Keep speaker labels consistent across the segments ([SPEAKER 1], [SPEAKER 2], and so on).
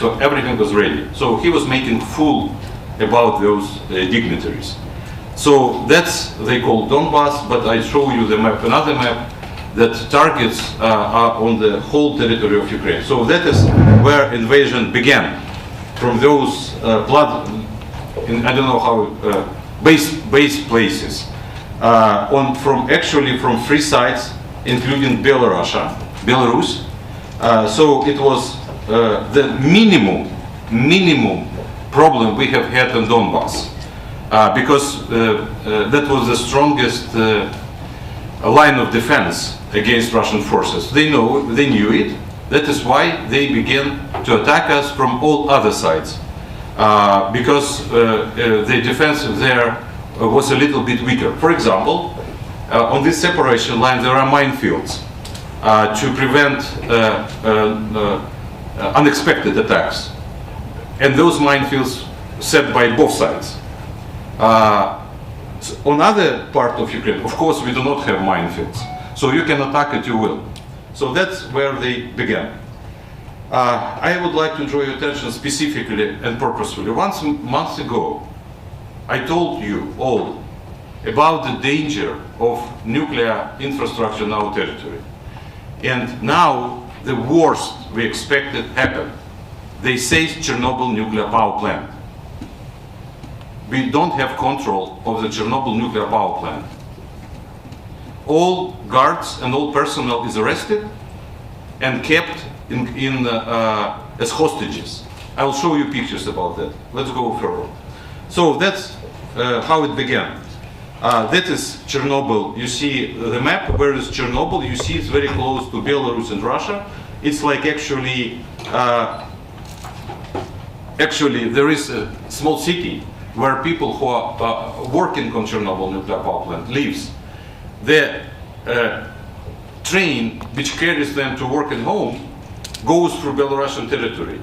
[SPEAKER 1] So everything was ready. So he was making fool about those dignitaries. So that's they call Donbass, but I show you the map, another map that targets are on the whole territory of Ukraine. So that is where invasion began, from those I don't know how, base places, from 3 sides, including Belarus. So it was the minimum problem we have had in Donbass, because that was the strongest line of defense against Russian forces. They knew it. That is why they began to attack us from all other sides, because the defense there was a little bit weaker. For example, on this separation line there are minefields to prevent unexpected attacks, and those minefields set by both sides. On other part of Ukraine, of course, we do not have minefields, so you can attack it, you will. So that's where they began. I would like to draw your attention specifically and purposefully. Months ago, I told you all about the danger of nuclear infrastructure in our territory. And now the worst we expected happened. They seized Chernobyl nuclear power plant. We don't have control of the Chernobyl nuclear power plant. All guards and all personnel is arrested and kept as hostages. I will show you pictures about that. Let's go further. So that's how it began. That is Chernobyl. You see the map, where is Chernobyl? You see it's very close to Belarus and Russia. It's like actually there is a small city where people who are working on Chernobyl nuclear power plant lives. The train which carries them to work at home goes through Belarusian territory,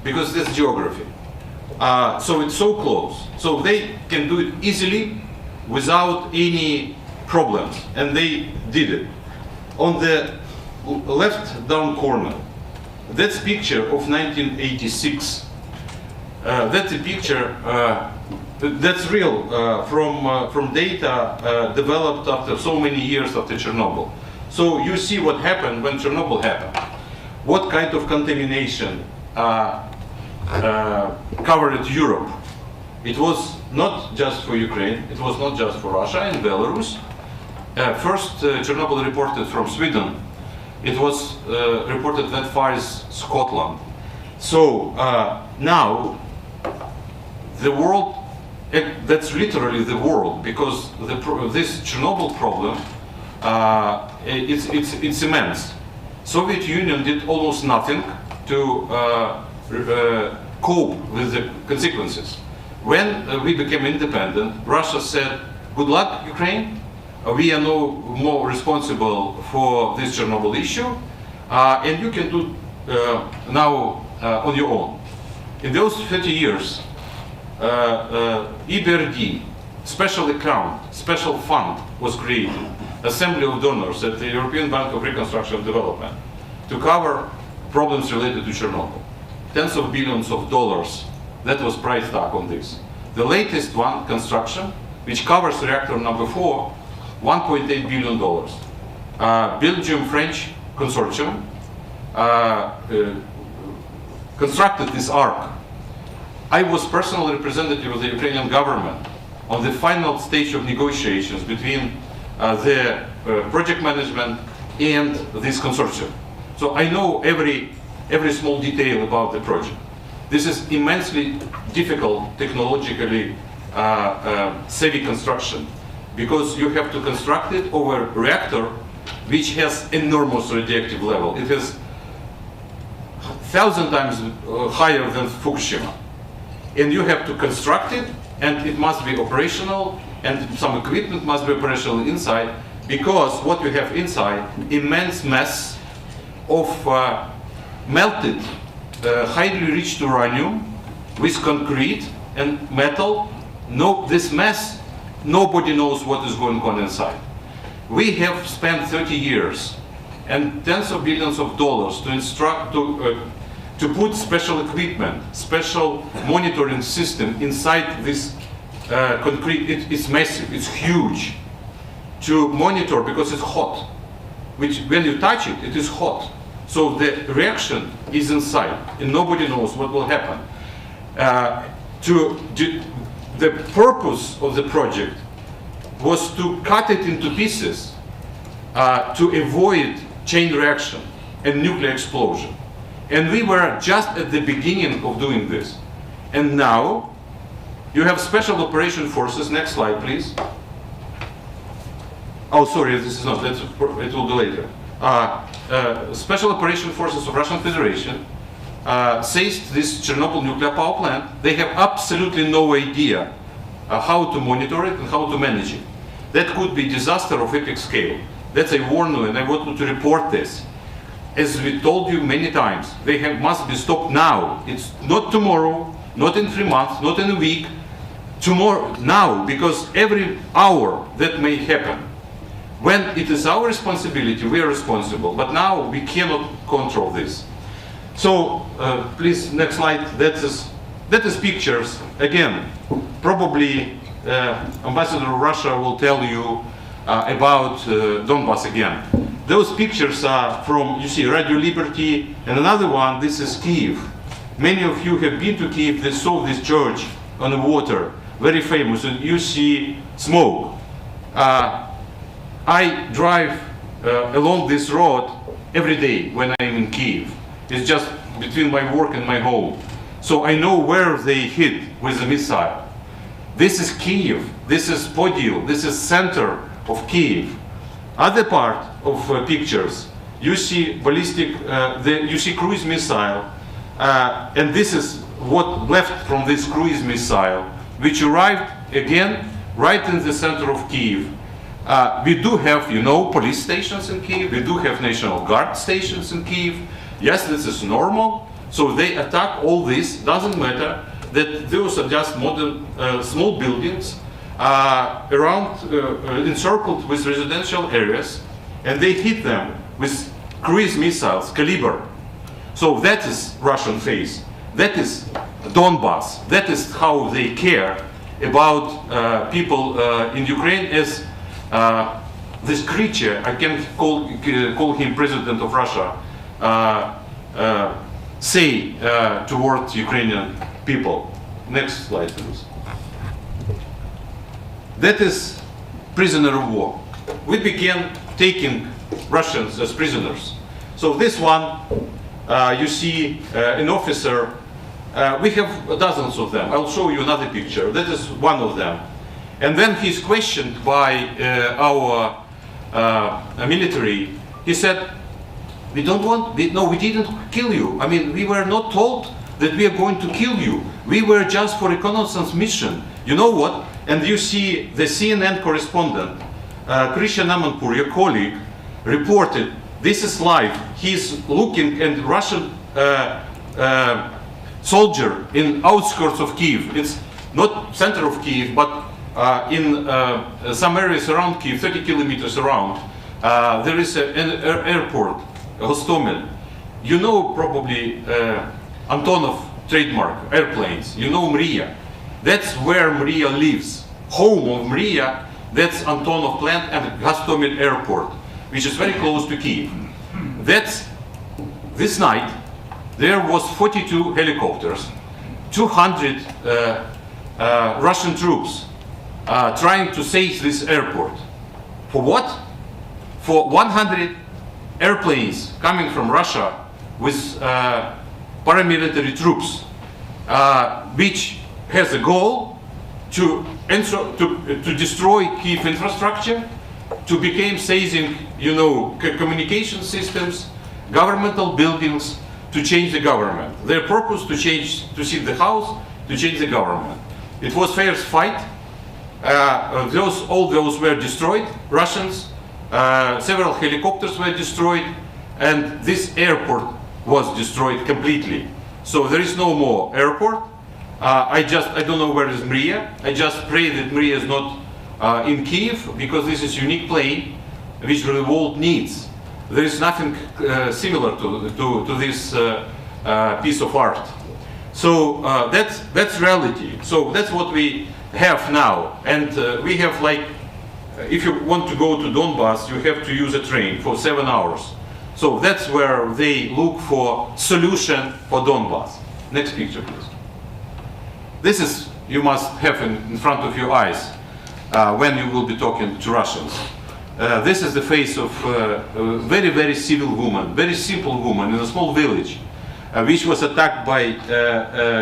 [SPEAKER 1] because that's geography. So it's so close. So they can do it easily without any problems, and they did it. On the left down corner, that's picture of 1986. That's a picture that's real from data developed after so many years after Chernobyl. So you see what happened when Chernobyl happened. What kind of contamination covered Europe. It was not just for Ukraine, it was not just for Russia and Belarus. First, Chernobyl reported from Sweden. It was reported that far as Scotland. So now, the world, that's literally the world, because this Chernobyl problem, it's immense. Soviet Union did almost nothing to cope with the consequences. When we became independent, Russia said, good luck, Ukraine. We are no more responsible for this Chernobyl issue, and you can do now on your own. In those 30 years, EBRD, special account, special fund was created, assembly of donors at the European Bank of Reconstruction and Development, to cover problems related to Chernobyl. Tens of billions of dollars, that was price tag on this. The latest one, construction, which covers reactor number 4, $1.8 billion. Belgium-French consortium constructed this arc. I was personal representative of the Ukrainian government on the final stage of negotiations between the project management and this consortium. So I know every small detail about the project. This is immensely difficult, technologically savvy construction, because you have to construct it over a reactor which has enormous radioactive level. It is 1,000 times higher than Fukushima. And you have to construct it, and it must be operational, and some equipment must be operational inside, because what you have inside, immense mass of melted, highly enriched uranium with concrete and metal. This mass, nobody knows what is going on inside. We have spent 30 years and tens of billions of dollars to to put special equipment, special monitoring system inside this concrete. It's massive, it's huge, to monitor because it's hot. Which, when you touch it, it is hot. So the reaction is inside, and nobody knows what will happen. The purpose of the project was to cut it into pieces to avoid chain reaction and nuclear explosion. And we were just at the beginning of doing this. And now you have special operation forces. Next slide, please. Oh, sorry, this is not, it will be later. Special operation forces of Russian Federation seized this Chernobyl nuclear power plant. They have absolutely no idea how to monitor it and how to manage it. That could be disaster of epic scale. That's I warn you, and I want you to report this. As we told you many times, they must be stopped now. It's not tomorrow, not in 3 months, not in a week. Tomorrow, now, because every hour that may happen. When it is our responsibility, we are responsible. But now we cannot control this. So, please, next slide. That is pictures. Again, probably Ambassador of Russia will tell you about Donbass again. Those pictures are from, you see, Radio Liberty, and another one, this is Kyiv. Many of you have been to Kyiv, they saw this church on the water, very famous, and you see smoke. I drive along this road every day when I'm in Kyiv. It's just between my work and my home. So I know where they hit with the missile. This is Kyiv, this is Podil, this is center of Kyiv. Other part of pictures, you see ballistic, you see cruise missile, and this is what left from this cruise missile, which arrived again right in the center of Kyiv. We do have, you know, police stations in Kyiv, we do have National Guard stations in Kyiv. Yes, this is normal, so they attack all this, doesn't matter, that those are just modern, small buildings, around, encircled with residential areas, and they hit them with cruise missiles, caliber. So that is Russian face. That is Donbass. That is how they care about people in Ukraine as this creature. I can call him President of Russia, say towards Ukrainian people. Next slide, please. That is prisoner of war. We began taking Russians as prisoners. So this one, you see an officer, we have dozens of them. I'll show you another picture. That is one of them. And then he's questioned by our military. He said, we didn't kill you. I mean, we were not told that we are going to kill you. We were just for reconnaissance mission. You know what? And you see the CNN correspondent, Christian Amanpour, your colleague, reported, this is live. He's looking at Russian soldier in outskirts of Kyiv. It's not center of Kyiv, but in some areas around Kyiv, 30 kilometers around, there is an airport, Hostomel. You know probably Antonov trademark, airplanes. You know Mriya. That's where Mriya lives. Home of Mriya, that's Antonov plant and Hostomel airport, which is very close to Kyiv. That's, this night, there was 42 helicopters, 200 Russian troops trying to seize this airport. For what? For 100 airplanes coming from Russia with paramilitary troops, which has a goal to destroy Kyiv infrastructure, to become seizing, you know, communication systems, governmental buildings, to change the government. Their purpose to seize the house, to change the government. It was fair fight. All those were destroyed. Russians, several helicopters were destroyed, and this airport was destroyed completely. So there is no more airport. I don't know where is Mriya. I just pray that Mriya is not in Kyiv, because this is unique plane which the world needs. There is nothing similar to this piece of art. So that's reality. So that's what we have now. And we have like, if you want to go to Donbass, you have to use a train for 7 hours. So that's where they look for solution for Donbass. Next picture, please. This is, you must have in front of your eyes when you will be talking to Russians. This is the face of a very, very civil woman, very simple woman in a small village, which was attacked by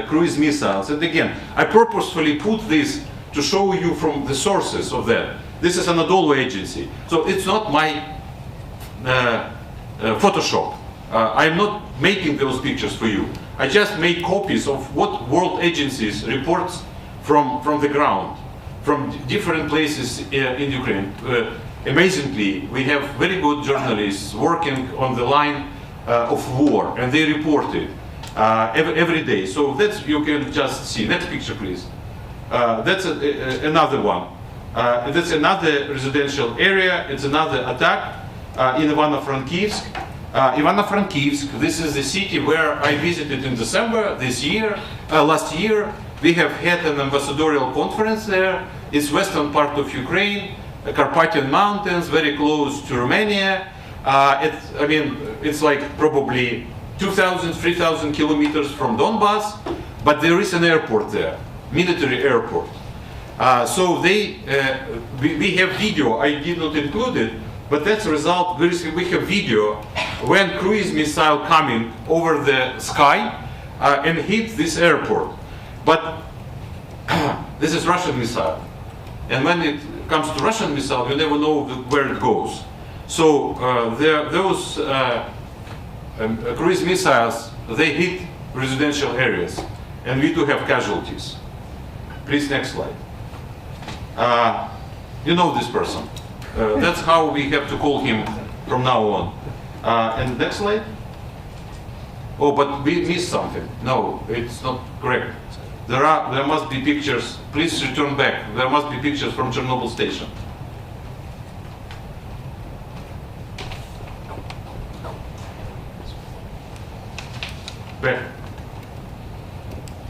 [SPEAKER 1] cruise missiles. And again, I purposefully put this to show you from the sources of that. This is an Anadolu agency, so it's not my Photoshop. I'm not making those pictures for you. I just make copies of what world agencies reports from the ground, from different places in Ukraine. Amazingly, we have very good journalists working on the line of war, and they report it every day. So that's, you can just see. Next picture, please. That's another one. That's another residential area. It's another attack in Ivano-Frankivsk. Ivano-Frankivsk, this is the city where I visited in December this year, last year. We have had an ambassadorial conference there. It's western part of Ukraine, Carpathian Mountains, very close to Romania. It's like probably 2,000, 3,000 kilometers from Donbass, but there is an airport there, military airport. So we have video, I did not include it, but that's a result. We have video when cruise missile coming over the sky and hit this airport. But this is Russian missile. And when it comes to Russian missile, you never know where it goes. So those cruise missiles, they hit residential areas. And we do have casualties. Please, next slide. You know this person. That's how we have to call him from now on. And next slide. Oh, but we missed something. No, it's not correct. There must be pictures. Please return back. There must be pictures from Chernobyl station. Back.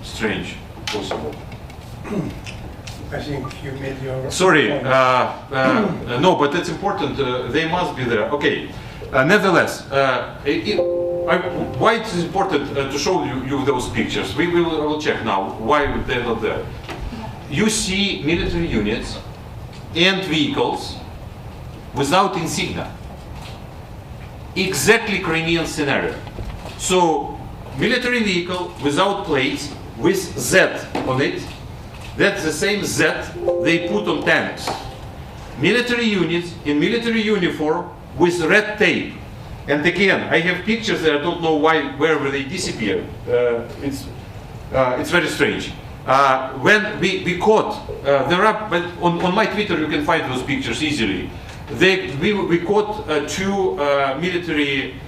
[SPEAKER 1] Strange. Possible.
[SPEAKER 2] I think you made your...
[SPEAKER 1] Sorry, no, but it's important, they must be there. Okay, nevertheless, why it is important to show you those pictures? We will check now why they're not there. You see military units and vehicles without insignia. Exactly Ukrainian scenario. So, military vehicle without plates with Z on it. That's the same Z they put on tanks. Military units in military uniform with red tape. And again, I have pictures that I don't know where they disappeared. It's very strange. When we caught, there are, but on my Twitter you can find those pictures easily. We caught two military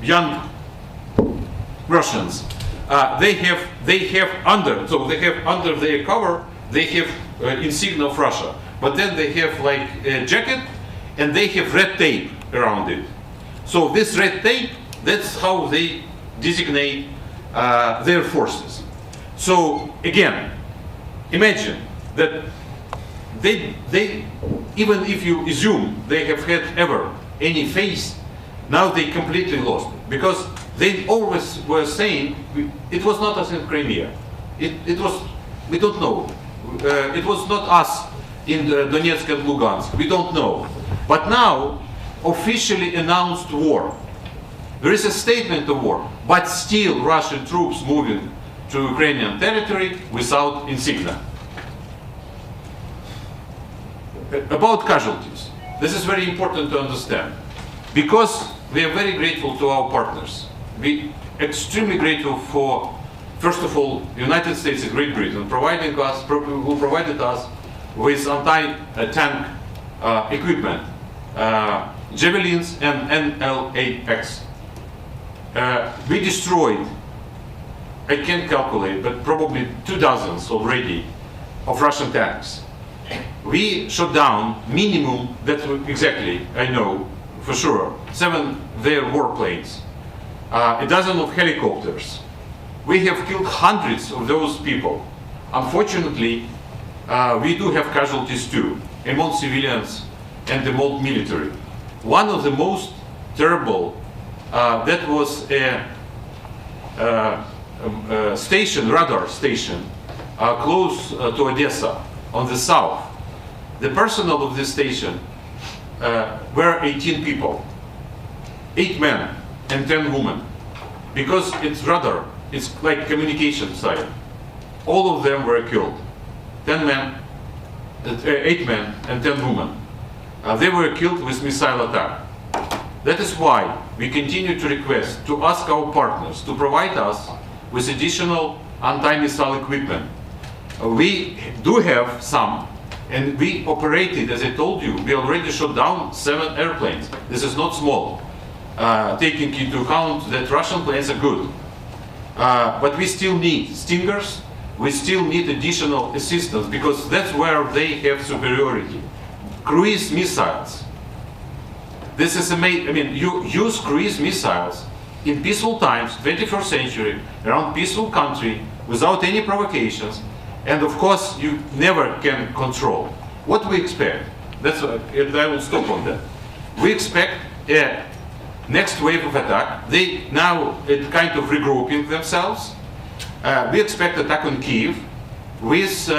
[SPEAKER 1] young Russians. They have under their cover, they have insignia of Russia, but then they have like a jacket and they have red tape around it. So this red tape, that's how they designate their forces. So again, imagine that they even if you assume they have had ever any face, now they completely lost it, because they always were saying it was not us in Crimea. It was, we don't know. It was not us in Donetsk and Lugansk. We don't know. But now, officially announced war. There is a statement of war, but still Russian troops moving to Ukrainian territory without insignia. About casualties. This is very important to understand, because we are very grateful to our partners. We extremely grateful for, first of all, United States and Great Britain who provided us with anti-tank equipment, Javelins and NLAX. We destroyed, I can't calculate, but probably 2 dozens already of Russian tanks. We shot down minimum, that's exactly, I know for sure, 7 their warplanes. a dozen of helicopters. We have killed hundreds of those people. Unfortunately, we do have casualties too, among civilians and among military. One of the most terrible, that was a station, radar station, close to Odessa, on the south. The personnel of this station were 18 people, 8 men and 10 women. Because it's radar, it's like communication site. All of them were killed. 8 men and 10 women. They were killed with missile attack. That is why we continue to request, to ask our partners to provide us with additional anti-missile equipment. We do have some, and we operated, as I told you, we already shot down 7 airplanes. This is not small, taking into account that Russian planes are good. But we still need Stingers, we still need additional assistance, because that's where they have superiority. Cruise missiles. This is amazing. I mean, you use cruise missiles in peaceful times, 21st century, around peaceful country, without any provocations, and of course you never can control. What we expect, that's and I will stop on that. We expect a next wave of attack. They now kind of regrouping themselves. We expect attack on Kiev with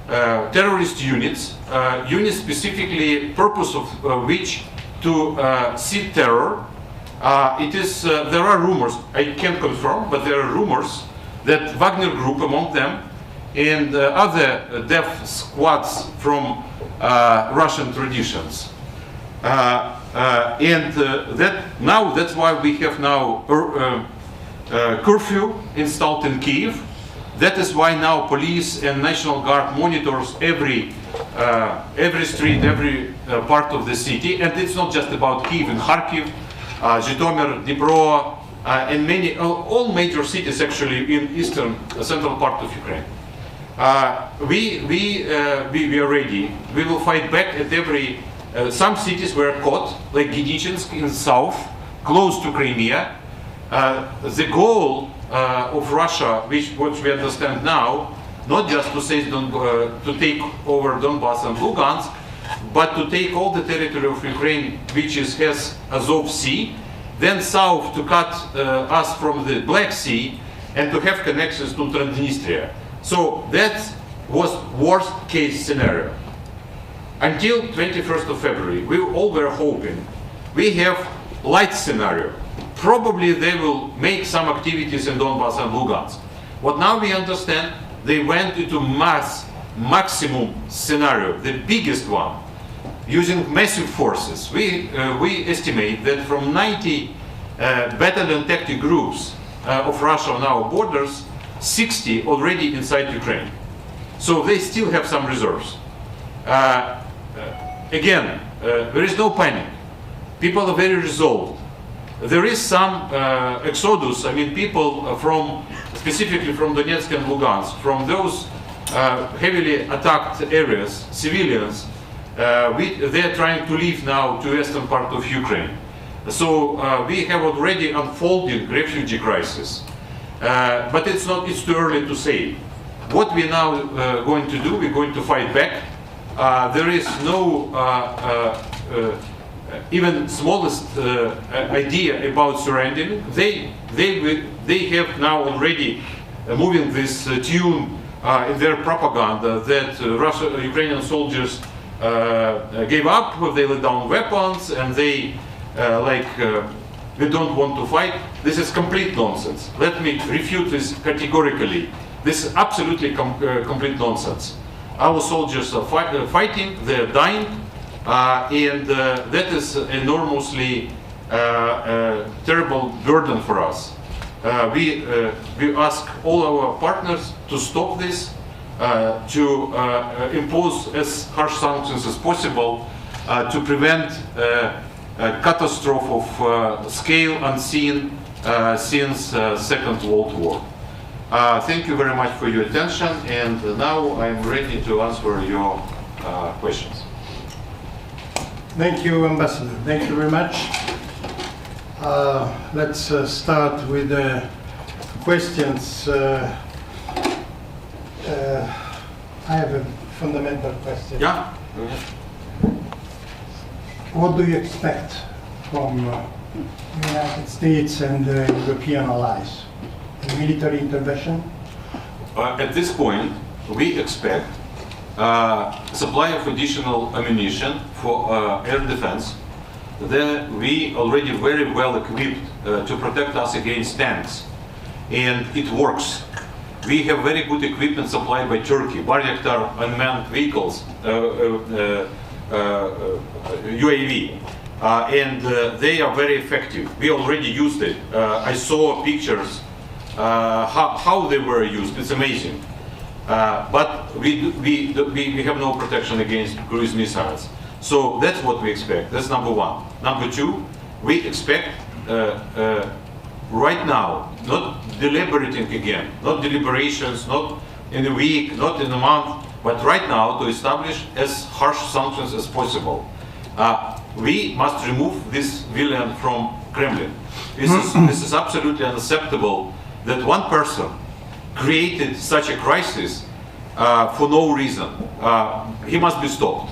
[SPEAKER 1] terrorist units, units specifically purpose of which to seed terror. There are rumors, I can't confirm, but there are rumors that Wagner Group among them and other death squads from Russian traditions. That's why we have now curfew installed in Kiev. That is why now police and National Guard monitors every street, every part of the city. And it's not just about Kiev and Kharkiv, Zhytomyr, Dnipro, and all major cities actually in eastern, central part of Ukraine. We are ready. We will fight back at every. Some cities were caught, like Gidichinsk in south, close to Crimea. The goal of Russia, which we understand now, not just to say to take over Donbass and Lugansk, but to take all the territory of Ukraine, which has Azov Sea, then south to cut us from the Black Sea and to have connections to Transnistria. So that was worst case scenario. Until 21st of February, we all were hoping we have light scenario. Probably they will make some activities in Donbass and Lugansk. What now we understand, they went into maximum scenario, the biggest one, using massive forces. We estimate that from 90 battalion tactic groups of Russia on our borders, 60 already inside Ukraine. So they still have some reserves. Again, there is no panic. People are very resolved. There is some exodus. I mean, people specifically from Donetsk and Lugansk, from those heavily attacked areas, civilians, they are trying to leave now to western part of Ukraine. So we have already unfolding refugee crisis. But it's too early to say. What we're now going to do, we're going to fight back. There is no even smallest idea about surrendering. They have now already moving this tune in their propaganda that Ukrainian soldiers gave up, they laid down weapons, and they don't want to fight. This is complete nonsense. Let me refute this categorically. This is absolutely complete nonsense. Our soldiers are fighting, they're dying, and that is enormously terrible burden for us. We ask all our partners to stop this, to impose as harsh sanctions as possible, to prevent a catastrophe of scale unseen since Second World War. Thank you very much for your attention, and now I'm ready to answer your questions.
[SPEAKER 2] Thank you, Ambassador. Thank you very much. Let's start with the questions. I have a fundamental question.
[SPEAKER 1] Yeah. Go ahead.
[SPEAKER 2] What do you expect from the United States and the European allies? A military intervention?
[SPEAKER 1] At this point, we expect supply of additional ammunition for air defense. Then we already very well equipped to protect us against tanks, and it works. We have very good equipment supplied by Turkey, Bayraktar unmanned vehicles, UAV, and they are very effective. We already used it. I saw pictures how they were used. It's amazing. But we have no protection against cruise missiles. So that's what we expect. That's number one. Number two, we expect right now, not deliberating again, not deliberations, not in a week, not in a month, but right now to establish as harsh sanctions as possible. We must remove this villain from Kremlin. This is absolutely unacceptable that one person created such a crisis for no reason. He must be stopped.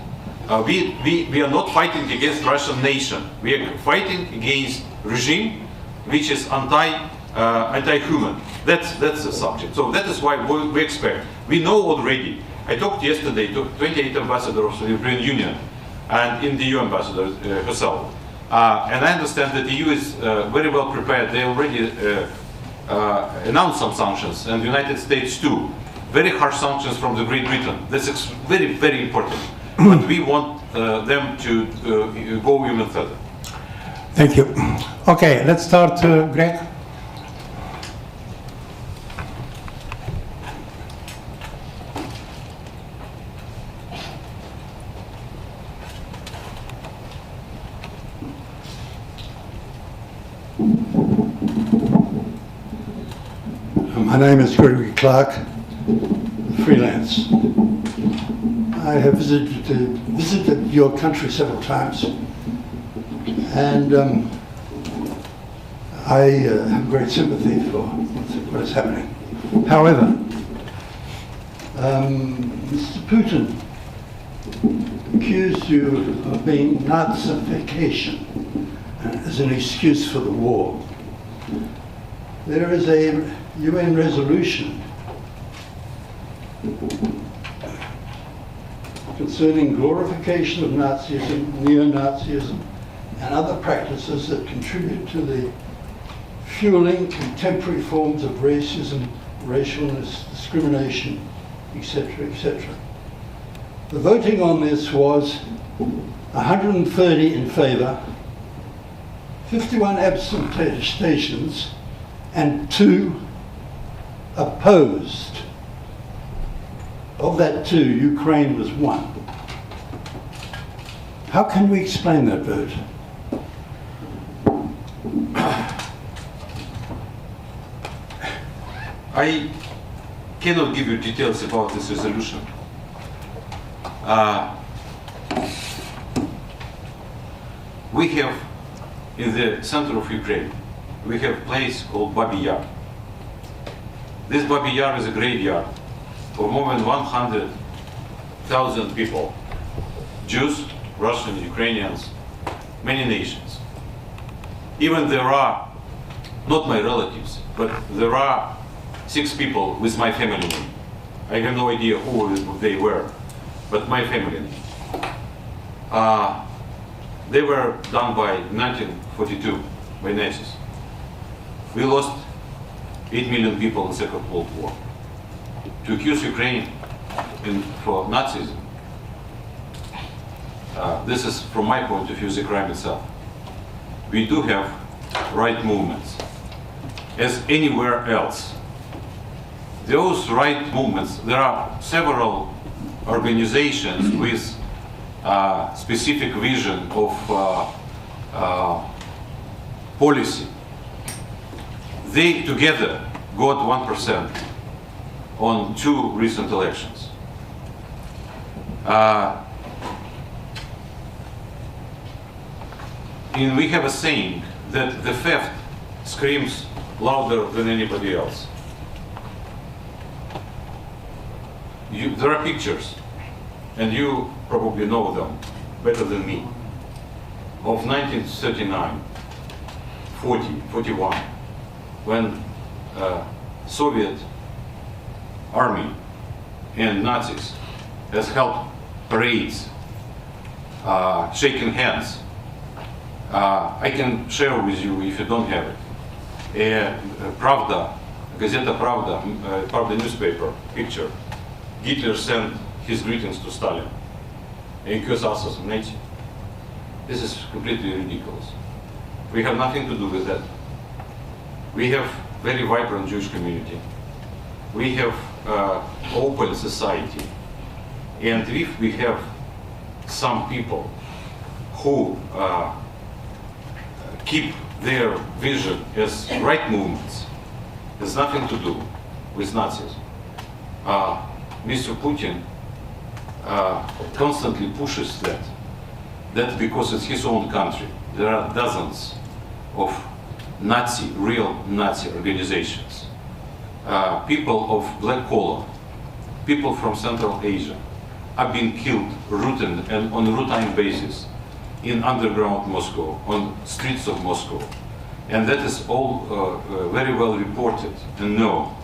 [SPEAKER 1] We are not fighting against Russian nation. We are fighting against regime which is anti-human. That's the subject. So that is why we expect. We know already. I talked yesterday to 28 ambassadors of the European Union and in the EU ambassador herself. And I understand that the EU is very well prepared. They already announced some sanctions, and the United States too. Very harsh sanctions from the Great Britain. This is very, very important. But we want them to go even further.
[SPEAKER 2] Thank you. Okay, let's start, Greg.
[SPEAKER 3] My name is Gregory Clark, freelance. I have visited your country several times, and I have great sympathy for what is happening. However, Mr. Putin accused you of being Nazification as an excuse for the war. There is a UN resolution concerning glorification of Nazism, neo-Nazism, and other practices that contribute to the fueling contemporary forms of racism, racial discrimination, etc., etc. The voting on this was 130 in favour, 51 abstentions, and 2 opposed. Of that 2, Ukraine was 1. How can we explain that vote?
[SPEAKER 1] I cannot give you details about this resolution. We have, in the center of Ukraine, we have a place called Babi Yar. This Babi Yar is a graveyard for more than 100,000 people, Jews, Russian, Ukrainians, many nations. Even there are, not my relatives, but there are 6 people with my family name. I have no idea who they were, but my family name. They were done by 1942 by Nazis. We lost 8 million people in the Second World War. To accuse Ukraine for Nazism, this is, from my point of view, the crime itself. We do have right movements, as anywhere else. Those right movements, there are several organizations with specific vision of policy. They together got 1% on 2 recent elections. We have a saying that the theft screams louder than anybody else. There are pictures, and you probably know them better than me, of 1939, 40, 41, when Soviet army and Nazis has held parades, shaking hands. I can share with you if you don't have it. Pravda, Gazeta Pravda, Pravda newspaper picture. Hitler sent his greetings to Stalin. This is completely ridiculous. We have nothing to do with that. We have very vibrant Jewish community. We have open society. And if we have some people who keep their vision as right movements, has nothing to do with Nazis. Mr. Putin constantly pushes that because it's his own country. There are dozens of real Nazi organizations. People of black collar, people from Central Asia are being killed and on a routine basis in underground Moscow, on streets of Moscow. And that is all very well reported and known.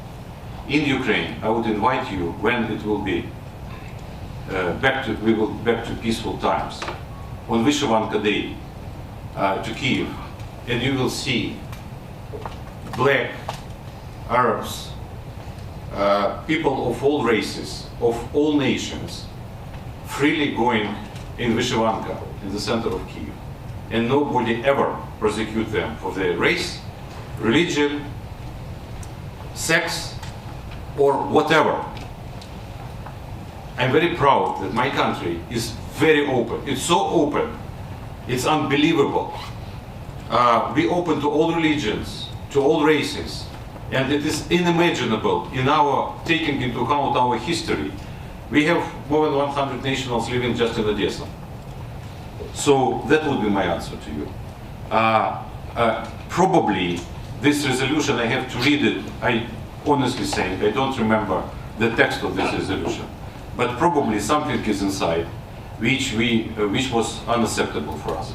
[SPEAKER 1] In Ukraine, I would invite you when it will be back to peaceful times, on Vyshyvanka Day, to Kiev, and you will see black, Arabs, people of all races, of all nations, freely going in Vyshyvanka, in the center of Kiev, and nobody ever persecute them for their race, religion, sex, or whatever. I'm very proud that my country is very open. It's so open, it's unbelievable. We open to all religions, to all races, and it is unimaginable in our taking into account our history. We have more than 100 nationals living just in Odessa. So that would be my answer to you. Probably this resolution, I have to read it. I honestly saying, I don't remember the text of this resolution, but probably something is inside which was unacceptable for us.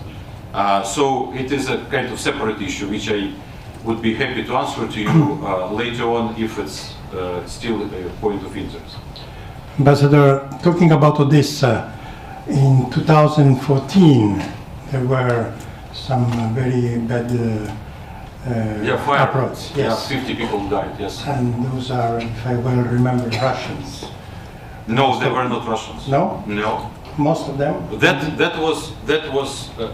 [SPEAKER 1] So it is a kind of separate issue which I would be happy to answer to you later on if it's still a point of interest.
[SPEAKER 2] Ambassador, talking about Odessa, in 2014 there were some very bad
[SPEAKER 1] fire.
[SPEAKER 2] approach. Yes.
[SPEAKER 1] Yeah, 50 people died, yes.
[SPEAKER 2] And those are, if I well remember, Russians.
[SPEAKER 1] No, they were not Russians.
[SPEAKER 2] No?
[SPEAKER 1] No.
[SPEAKER 2] Most of them?
[SPEAKER 1] That was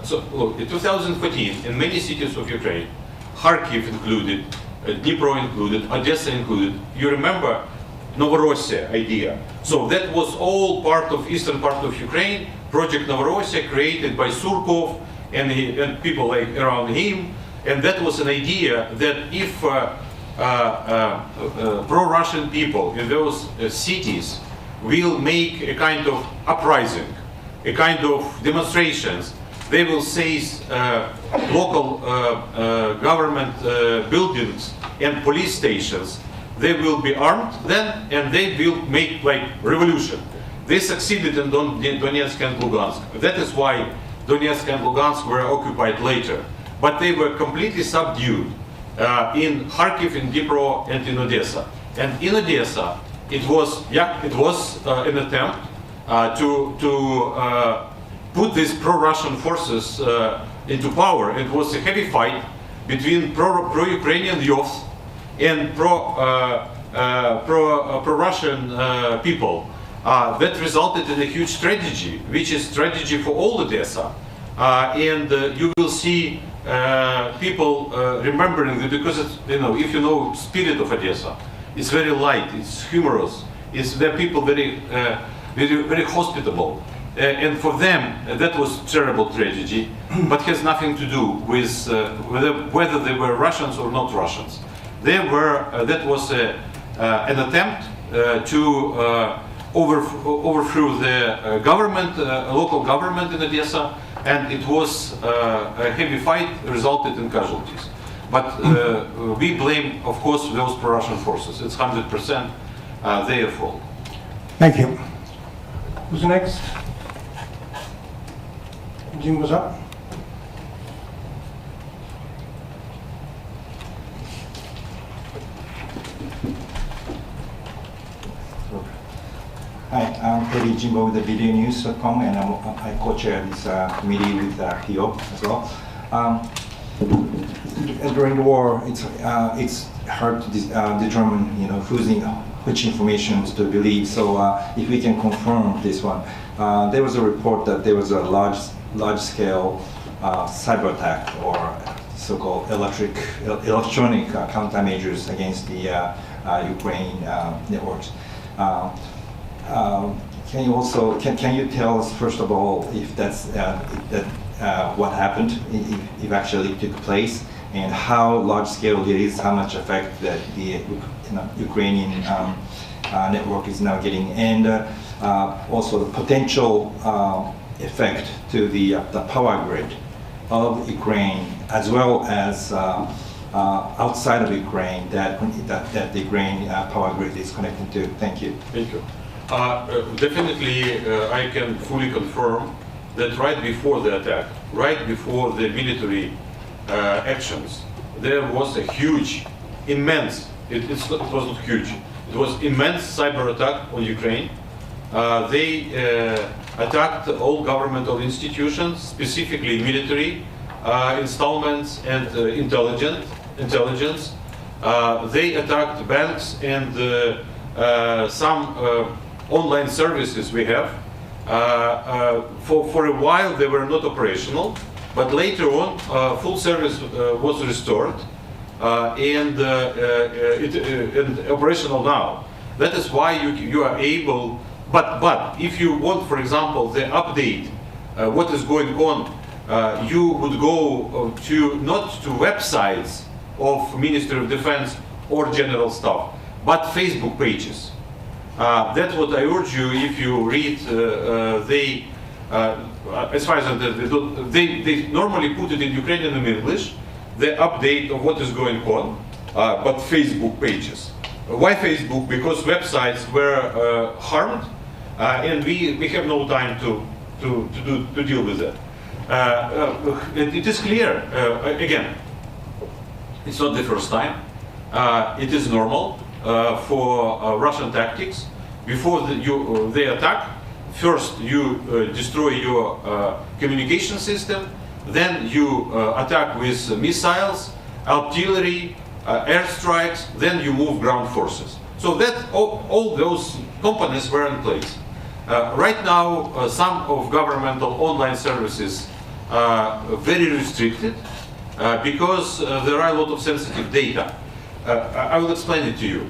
[SPEAKER 1] so look, in 2014 in many cities of Ukraine, Kharkiv included, Dnipro included, Odessa included. You remember Novorossiya idea? So that was all part of eastern part of Ukraine. Project Novorossiya created by Surkov and people like around him. And that was an idea that if pro-Russian people in those cities will make a kind of uprising, a kind of demonstrations, they will seize local government buildings and police stations. They will be armed then, and they will make like revolution. They succeeded in Donetsk and Lugansk. That is why Donetsk and Lugansk were occupied later. But they were completely subdued in Kharkiv, in Dnipro, and in Odessa. And in Odessa, it was an attempt to put these pro-Russian forces into power. It was a heavy fight between pro-Ukrainian youth and pro-Russian people. That resulted in a huge tragedy, which is tragedy for all Odessa. And you will see people remembering it because it's, if you know spirit of Odessa, it's very light, it's humorous, there are people very hospitable, and for them that was terrible tragedy, but has nothing to do with whether they were Russians or not Russians. That was an attempt to overthrow the government, local government in Odessa, and it was a heavy fight resulted in casualties. But we blame, of course, those pro-Russian forces. It's 100% their fault.
[SPEAKER 2] Thank you. Who's next? Jim was up.
[SPEAKER 4] Hi, I'm Eddie Jimbo with the videonews.com, and I co-chair this committee with PO as well. During the war, it's hard to determine, which information to believe. So if we can confirm this one, there was a report that there was a large-scale cyber attack, or so-called electronic countermeasures against the Ukraine networks. Can you also can you tell us first of all if that's what happened, if actually took place, and how large scale it is, how much effect that the Ukrainian network is now getting, and also the potential effect to the power grid of Ukraine, as well as outside of Ukraine that the Ukraine power grid is connected to. Thank you.
[SPEAKER 1] Thank you. Definitely, I can fully confirm that right before the attack, right before the military actions, there was a huge, immense, it was not huge, it was immense cyber attack on Ukraine. They attacked all governmental institutions, specifically military installments and intelligence. They attacked banks and some online services we have. For a while they were not operational, but later on full service was restored and operational now. That is why you are able, but if you want, for example, the update, what is going on, you would go to not to websites of Ministry of Defense or General Staff, but Facebook pages. That's what I urge you. If you read, as far as they normally put it in Ukrainian and English, the update of what is going on, but Facebook pages. Why Facebook? Because websites were harmed, and we have no time to deal with that. It is clear. Again, it's not the first time. It is normal. For Russian tactics, before they attack, first you destroy your communication system, then you attack with missiles, artillery, airstrikes, then you move ground forces. So that all those components were in place. Right now, some of governmental online services are very restricted because there are a lot of sensitive data. I will explain it to you.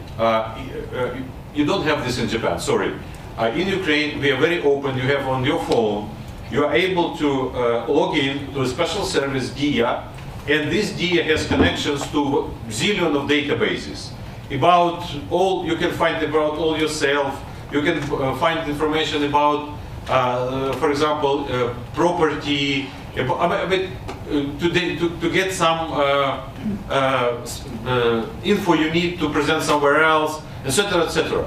[SPEAKER 1] You don't have this in Japan, sorry. In Ukraine, we are very open. You have on your phone, you are able to log in to a special service, DIA, and this DIA has connections to zillion of databases. About all, you can find about all yourself, you can find information about, for example, property, to get some info you need to present somewhere else, etc., etc.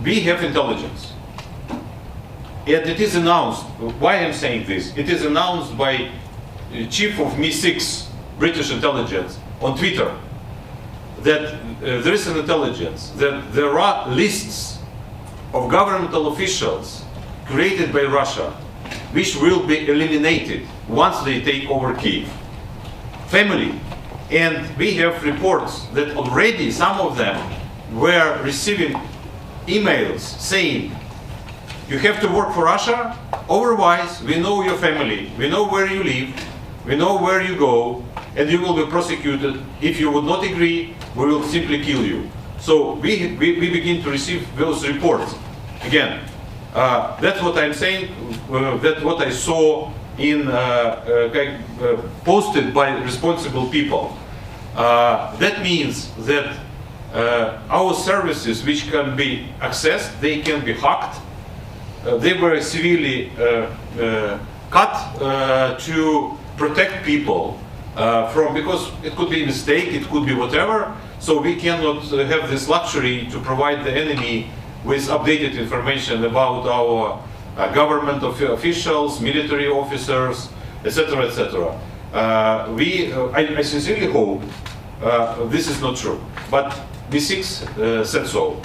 [SPEAKER 1] We have intelligence, and it is announced. Why I'm saying this? It is announced by Chief of MI6, British intelligence, on Twitter, that there is an intelligence that there are lists of governmental officials created by Russia, which will be eliminated once they take over Kyiv. Family. And we have reports that already some of them were receiving emails saying, you have to work for Russia, otherwise we know your family, we know where you live, we know where you go, and you will be prosecuted. If you would not agree, we will simply kill you. So we begin to receive those reports. Again, that's what I'm saying, that's what I saw in posted by responsible people. That means that our services which can be accessed, they can be hacked, they were severely cut to protect people from, because it could be a mistake, it could be whatever, so we cannot have this luxury to provide the enemy with updated information about our government officials, military officers, etc., etc. I sincerely hope this is not true, but B6 said so,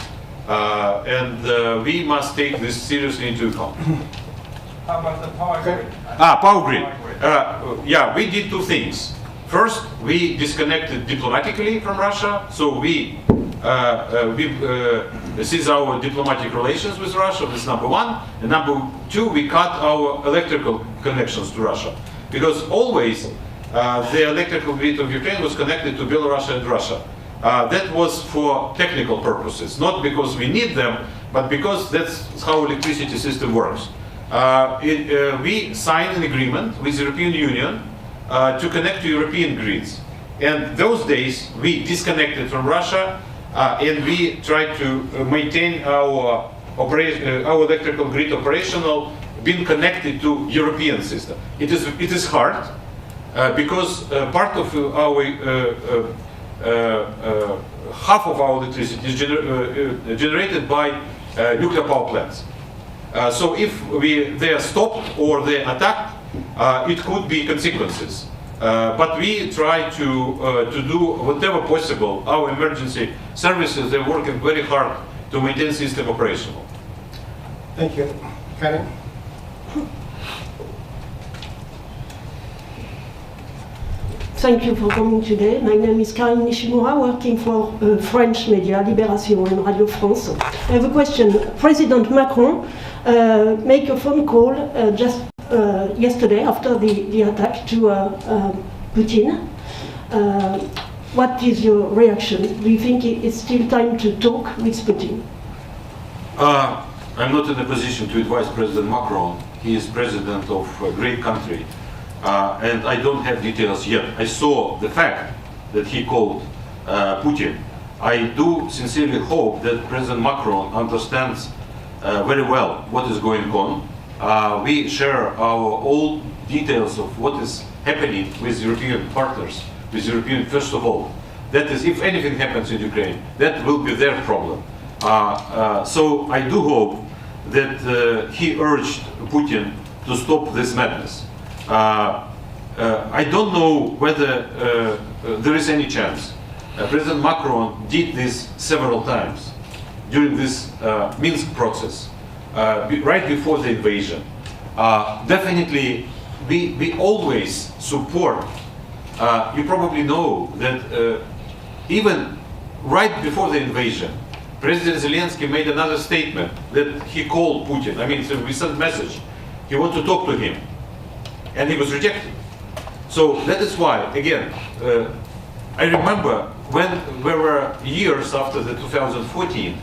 [SPEAKER 1] and we must take this seriously into account.
[SPEAKER 5] How about the power grid?
[SPEAKER 1] Power grid. Yeah, we did two things. First, we disconnected diplomatically from Russia, so we ceased our diplomatic relations with Russia. That's number one. And number two, we cut our electrical connections to Russia, because always the electrical grid of Ukraine was connected to Belarus and Russia. That was for technical purposes, not because we need them, but because that's how electricity system works. We signed an agreement with the European Union to connect to European grids. And those days we disconnected from Russia and we tried to maintain our electrical grid operational, being connected to European system. It is hard because part of our half of our electricity is generated by nuclear power plants. So if they are stopped or they are attacked, it could be consequences. But we try to do whatever possible. Our emergency services, they're working very hard to maintain system operational.
[SPEAKER 2] Thank you. Karen?
[SPEAKER 6] Thank you for coming today. My name is Karine Nishimura, working for French media, Libération and Radio France. I have a question. President Macron made a phone call just yesterday after the attack to Putin. What is your reaction? Do you think it's still time to talk with Putin?
[SPEAKER 1] I'm not in a position to advise President Macron. He is president of a great country. And I don't have details yet. I saw the fact that he called Putin. I do sincerely hope that President Macron understands very well what is going on. We share all details of what is happening with European partners, with European, first of all. That is, if anything happens in Ukraine, that will be their problem. So I do hope that he urged Putin to stop this madness. I don't know whether there is any chance. President Macron did this several times during this Minsk process, right before the invasion. Definitely, we always support. You probably know that even right before the invasion, President Zelensky made another statement that he called Putin. I mean, we sent a message. He wanted to talk to him. And he was rejected. So that is why, again, I remember when there were years after the 2014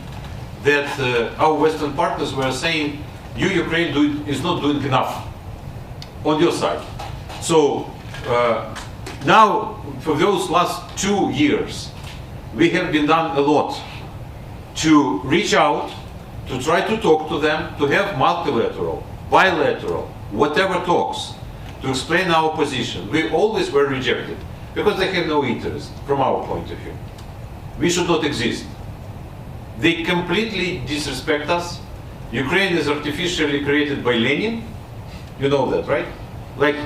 [SPEAKER 1] that our Western partners were saying, you, Ukraine, is not doing enough on your side. So now, for those last 2 years, we have been done a lot to reach out, to try to talk to them, to have multilateral, bilateral, whatever talks, to explain our position. We always were rejected because they have no interest from our point of view. We should not exist. They completely disrespect us. Ukraine is artificially created by Lenin. You know that, right? Like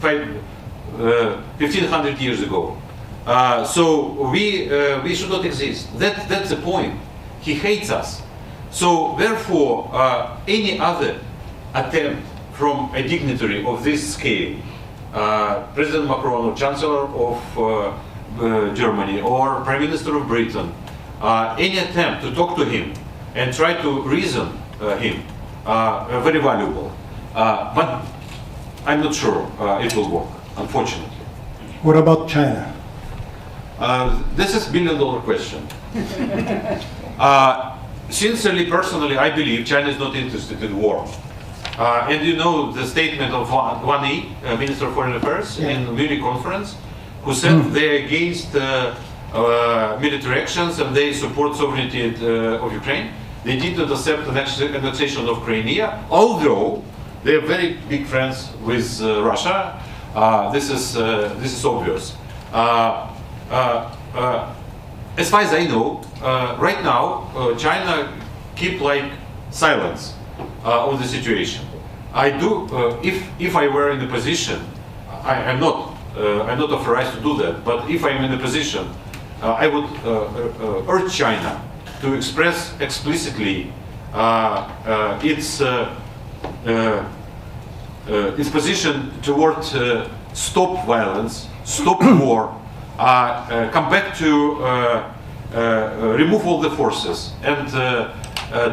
[SPEAKER 1] 1500 years ago. So we should not exist. That's the point. He hates us. So therefore, any other attempt from a dignitary of this scale, President Macron or Chancellor of Germany or Prime Minister of Britain, any attempt to talk to him and try to reason him, very valuable. But I'm not sure it will work, unfortunately.
[SPEAKER 2] What about China?
[SPEAKER 1] This is $1 billion question. Sincerely, personally, I believe China is not interested in war. And you know the statement of Wang Yi, Minister of Foreign Affairs, in Munich conference, who said they're against military actions and they support sovereignty of Ukraine. They didn't accept the annexation of Crimea, although they are very big friends with Russia. This is obvious. As far as I know, right now China keep like silence on the situation. I do. If I were in a position, I'm not authorized to do that. But if I'm in a position, I would urge China to express explicitly its position toward stop violence, stop war, come back to remove all the forces, and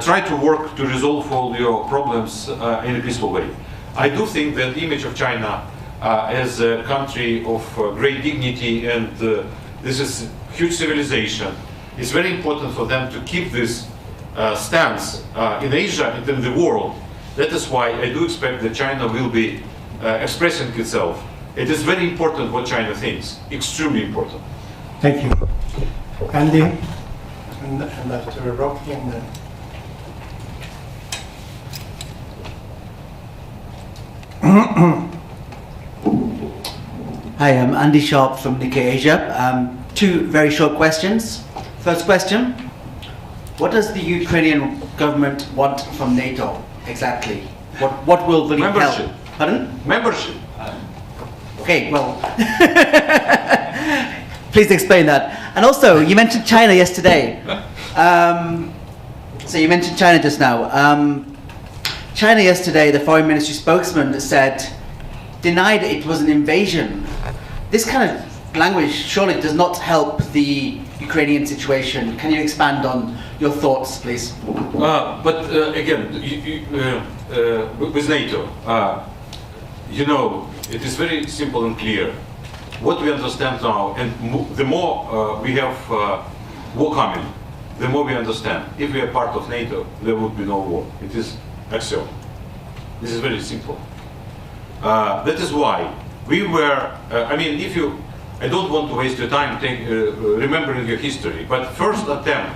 [SPEAKER 1] try to work to resolve all your problems in a peaceful way. I do think that the image of China as a country of great dignity, and this is huge civilization, it's very important for them to keep this stance in Asia and in the world. That is why I do expect that China will be expressing itself. It is very important what China thinks, extremely important.
[SPEAKER 2] Thank you. Andy, and after Rocky, and then.
[SPEAKER 7] Hi, I'm Andy Sharp from Nikkei Asia. Two very short questions. First question, what does the Ukrainian government want from NATO exactly? What will really
[SPEAKER 1] Membership.
[SPEAKER 7] help? Pardon?
[SPEAKER 1] Membership.
[SPEAKER 7] Okay, well, please explain that. And also, you mentioned China yesterday. So you mentioned China just now. China yesterday, the foreign ministry spokesman denied it was an invasion. This kind of language surely does not help the Ukrainian situation. Can you expand on your thoughts, please?
[SPEAKER 1] But again, with NATO, you know, it is very simple and clear. What we understand now, and the more we have war coming, the more we understand. If we are part of NATO, there would be no war. It is axiom. This is very simple. That is why we were, I don't want to waste your time remembering your history, but first attempt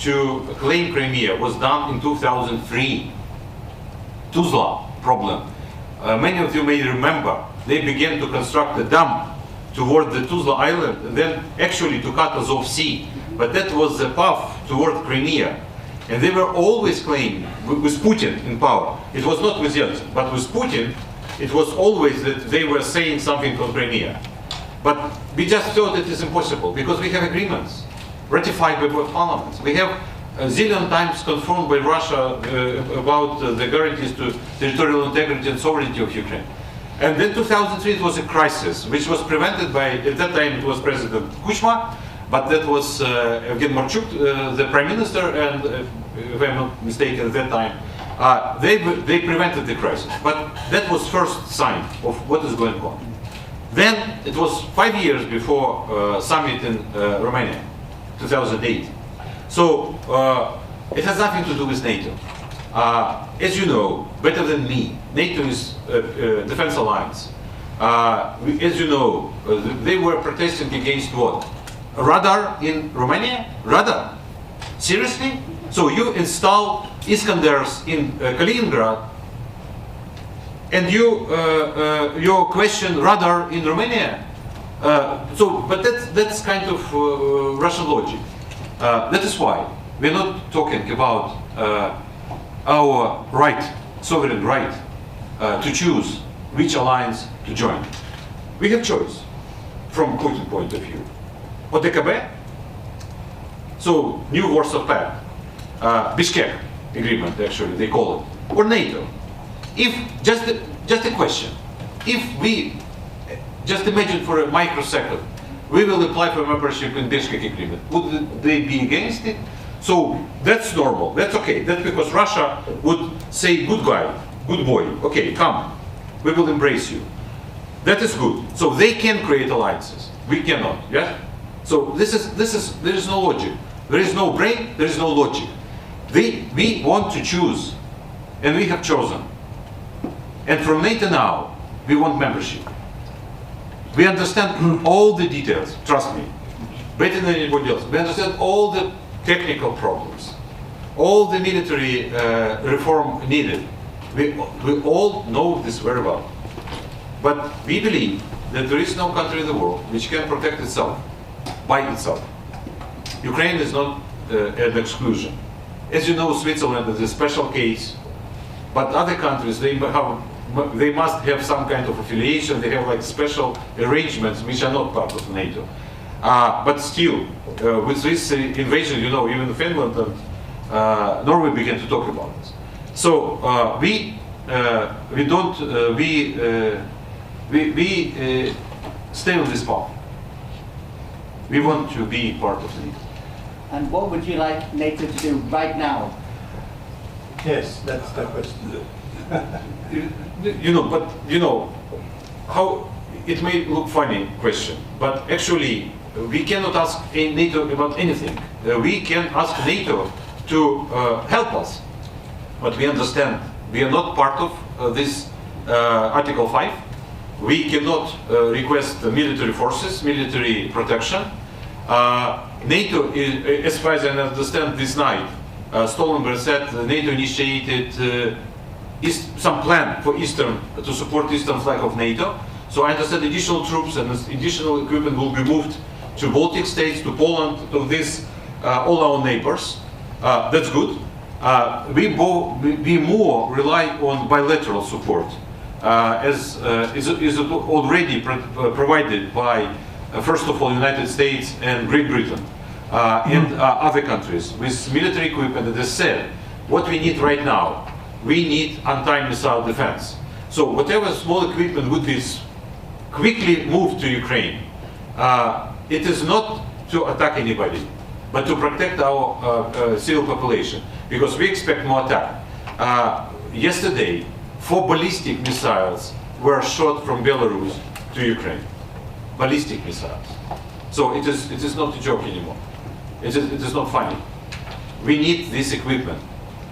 [SPEAKER 1] to claim Crimea was done in 2003. Tuzla problem. Many of you may remember, they began to construct a dam toward the Tuzla island, and then actually to cut Azov Sea. But that was the path toward Crimea. And they were always claiming, with Putin in power, it was not with Yeltsin, but with Putin, it was always that they were saying something from Crimea. But we just thought it is impossible, because we have agreements ratified by both parliaments. We have a zillion times confirmed by Russia about the guarantees to territorial integrity and sovereignty of Ukraine. And then 2003 it was a crisis, which was prevented by, at that time it was President Kuchma, but that was Evgen Marchuk, the Prime Minister, and if I'm not mistaken at that time, they prevented the crisis. But that was first sign of what is going on. Then it was 5 years before summit in Romania, 2008. So it has nothing to do with NATO. As you know, better than me, NATO is a defense alliance. As you know, they were protesting against what? Radar in Romania? Radar? Seriously? So you install Iskanders in Kaliningrad, and you question radar in Romania. But that's kind of Russian logic. That is why we're not talking about our right, sovereign right, to choose which alliance to join. We have choice from Putin point of view. ODKB, so New Warsaw Pact, Bishkek Agreement actually they call it, or NATO. If just a question, if we just imagine for a microsecond, we will apply for membership in Bishkek Agreement, would they be against it? So that's normal, that's okay. That's because Russia would say, good guy, good boy, okay, come, we will embrace you. That is good. So they can create alliances, we cannot, yes? So there is no logic. There is no brain, there is no logic. We want to choose, and we have chosen. And from NATO now, we want membership. We understand all the details, trust me, better than anybody else. We understand all the technical problems. all the military reform needed. We all know this very well. But we believe that there is no country in the world which can protect itself by itself. Ukraine is not an exclusion. As you know, Switzerland is a special case, but other countries, they must have some kind of affiliation, they have like special arrangements which are not part of NATO. But still, with this invasion, you know, even Finland and Norway began to talk about this. So we stay on this path. We want to be part of NATO.
[SPEAKER 7] And what would you like NATO to do right now?
[SPEAKER 2] Yes, that's the question.
[SPEAKER 1] You know, how it may look funny question, but actually we cannot ask NATO about anything. We can ask NATO to help us, but we understand we are not part of this Article 5. We cannot request military forces, military protection. NATO, as far as I understand this night, Stoltenberg said NATO initiated some plan for to support eastern flank of NATO. So I understand additional troops and additional equipment will be moved to Baltic states, to Poland, to all our neighbors. That's good. We more rely on bilateral support, as is already provided by, first of all, United States and Great Britain and other countries with military equipment. As I said, what we need right now, we need anti-missile defense. So whatever small equipment would be quickly moved to Ukraine, it is not to attack anybody, but to protect our civil population, because we expect more attack. Yesterday, 4 ballistic missiles were shot from Belarus to Ukraine. Ballistic missiles. So it is not a joke anymore. It is not funny. We need this equipment.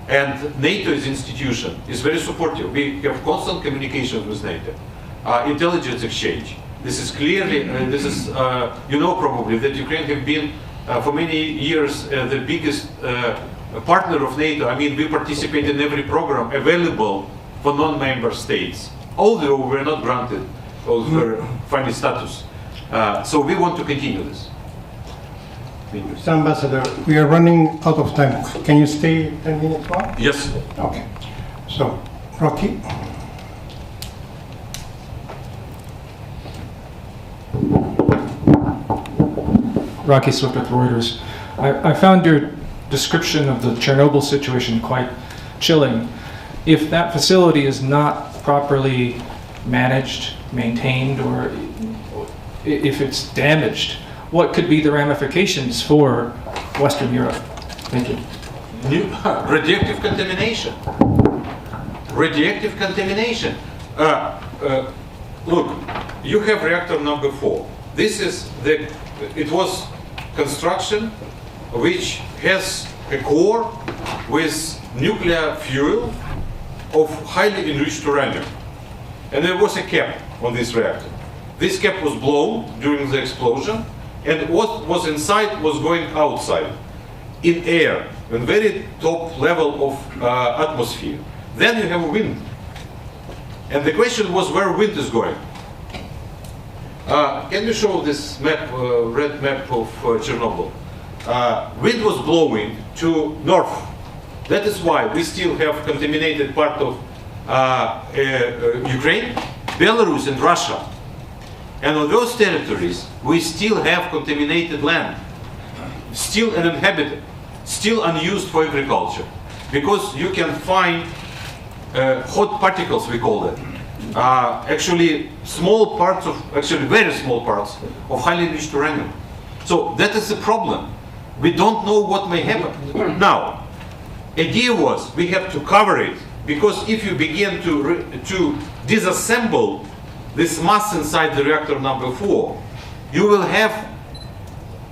[SPEAKER 1] And NATO's institution is very supportive. We have constant communication with NATO. Intelligence exchange. This is clearly, you know probably that Ukraine have been for many years the biggest partner of NATO. I mean, we participate in every program available for non-member states, although we're not granted for final status. So we want to continue this.
[SPEAKER 2] Mr. Ambassador, we are running out of time. Can you stay 10 minutes more?
[SPEAKER 1] Yes.
[SPEAKER 2] Okay. So, Rocky.
[SPEAKER 8] Rocky Swift with Reuters. I found your description of the Chernobyl situation quite chilling. If that facility is not properly managed, maintained, or if it's damaged, what could be the ramifications for Western Europe? Thank you.
[SPEAKER 1] Radioactive contamination. Radioactive contamination. Look, you have reactor number 4. This is it was construction which has a core with nuclear fuel of highly enriched uranium. And there was a cap on this reactor. This cap was blown during the explosion, and what was inside was going outside in air, in very top level of atmosphere. Then you have wind. And the question was where wind is going. Can you show this map, red map of Chernobyl? Wind was blowing to north. That is why we still have contaminated part of Ukraine, Belarus and Russia. And on those territories, we still have contaminated land, still uninhabited, still unused for agriculture. Because you can find hot particles, we call it. Actually small parts of, actually very small parts of highly enriched uranium. So that is the problem. We don't know what may happen. Now, idea was we have to cover it, because if you begin to disassemble this mass inside the reactor number 4, you will have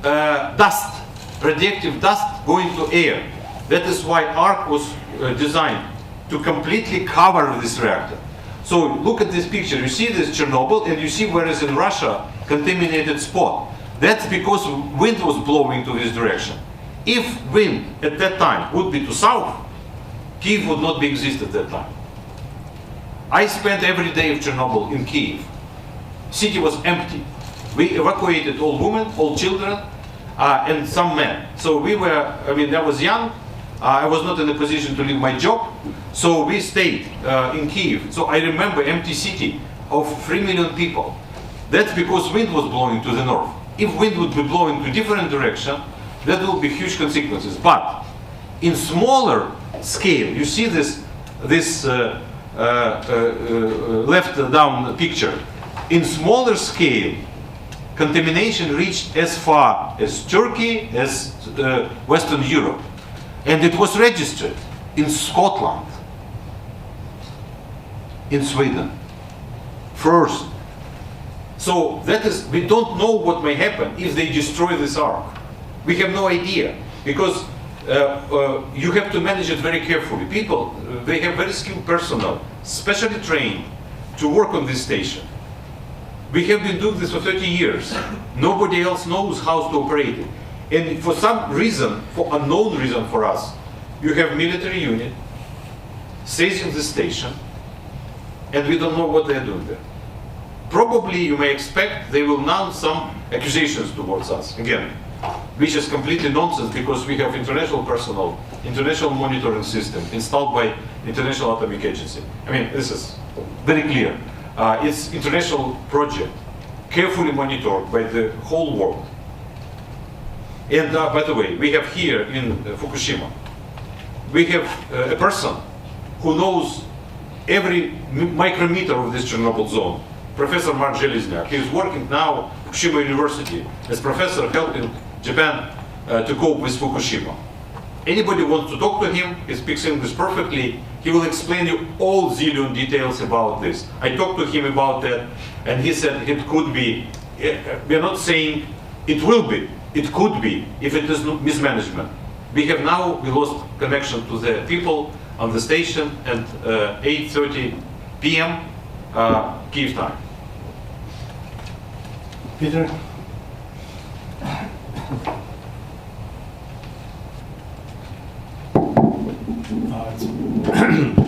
[SPEAKER 1] dust, radioactive dust going to air. That is why ARC was designed to completely cover this reactor. So look at this picture. You see this Chernobyl, and you see where is in Russia contaminated spot. That's because wind was blowing to this direction. If wind at that time would be to south, Kiev would not be exist at that time. I spent every day of Chernobyl in Kiev. City was empty. We evacuated all women, all children, and some men. So we were, I mean, I was young. I was not in a position to leave my job. So we stayed in Kiev. So I remember empty city of 3 million people. That's because wind was blowing to the north. If wind would be blowing to different direction, that will be huge consequences. But in smaller scale, you see this left down picture. In smaller scale, contamination reached as far as Turkey, as Western Europe. And it was registered in Scotland, in Sweden, first. So that is, we don't know what may happen if they destroy this ark. We have no idea, because you have to manage it very carefully. People, they have very skilled personnel, specially trained to work on this station. We have been doing this for 30 years. Nobody else knows how to operate it. And for some reason, for unknown reason for us, you have military unit seizing the station, and we don't know what they're doing there. Probably you may expect they will mount some accusations towards us, again, which is completely nonsense, because we have international personnel, international monitoring system installed by International Atomic Agency. I mean, this is very clear. It's international project, carefully monitored by the whole world. And by the way, we have here in Fukushima, we have a person who knows every micrometer of this Chernobyl zone, Professor Mark Zelezniak. He is working now at Fukushima University as professor helping Japan to cope with Fukushima. Anybody wants to talk to him, he speaks English perfectly, he will explain you all zillion details about this. I talked to him about that, and he said it could be, we are not saying it will be, it could be, if it is mismanagement. We lost connection to the people on the station at 8:30 p.m. Kiev time.
[SPEAKER 2] Peter?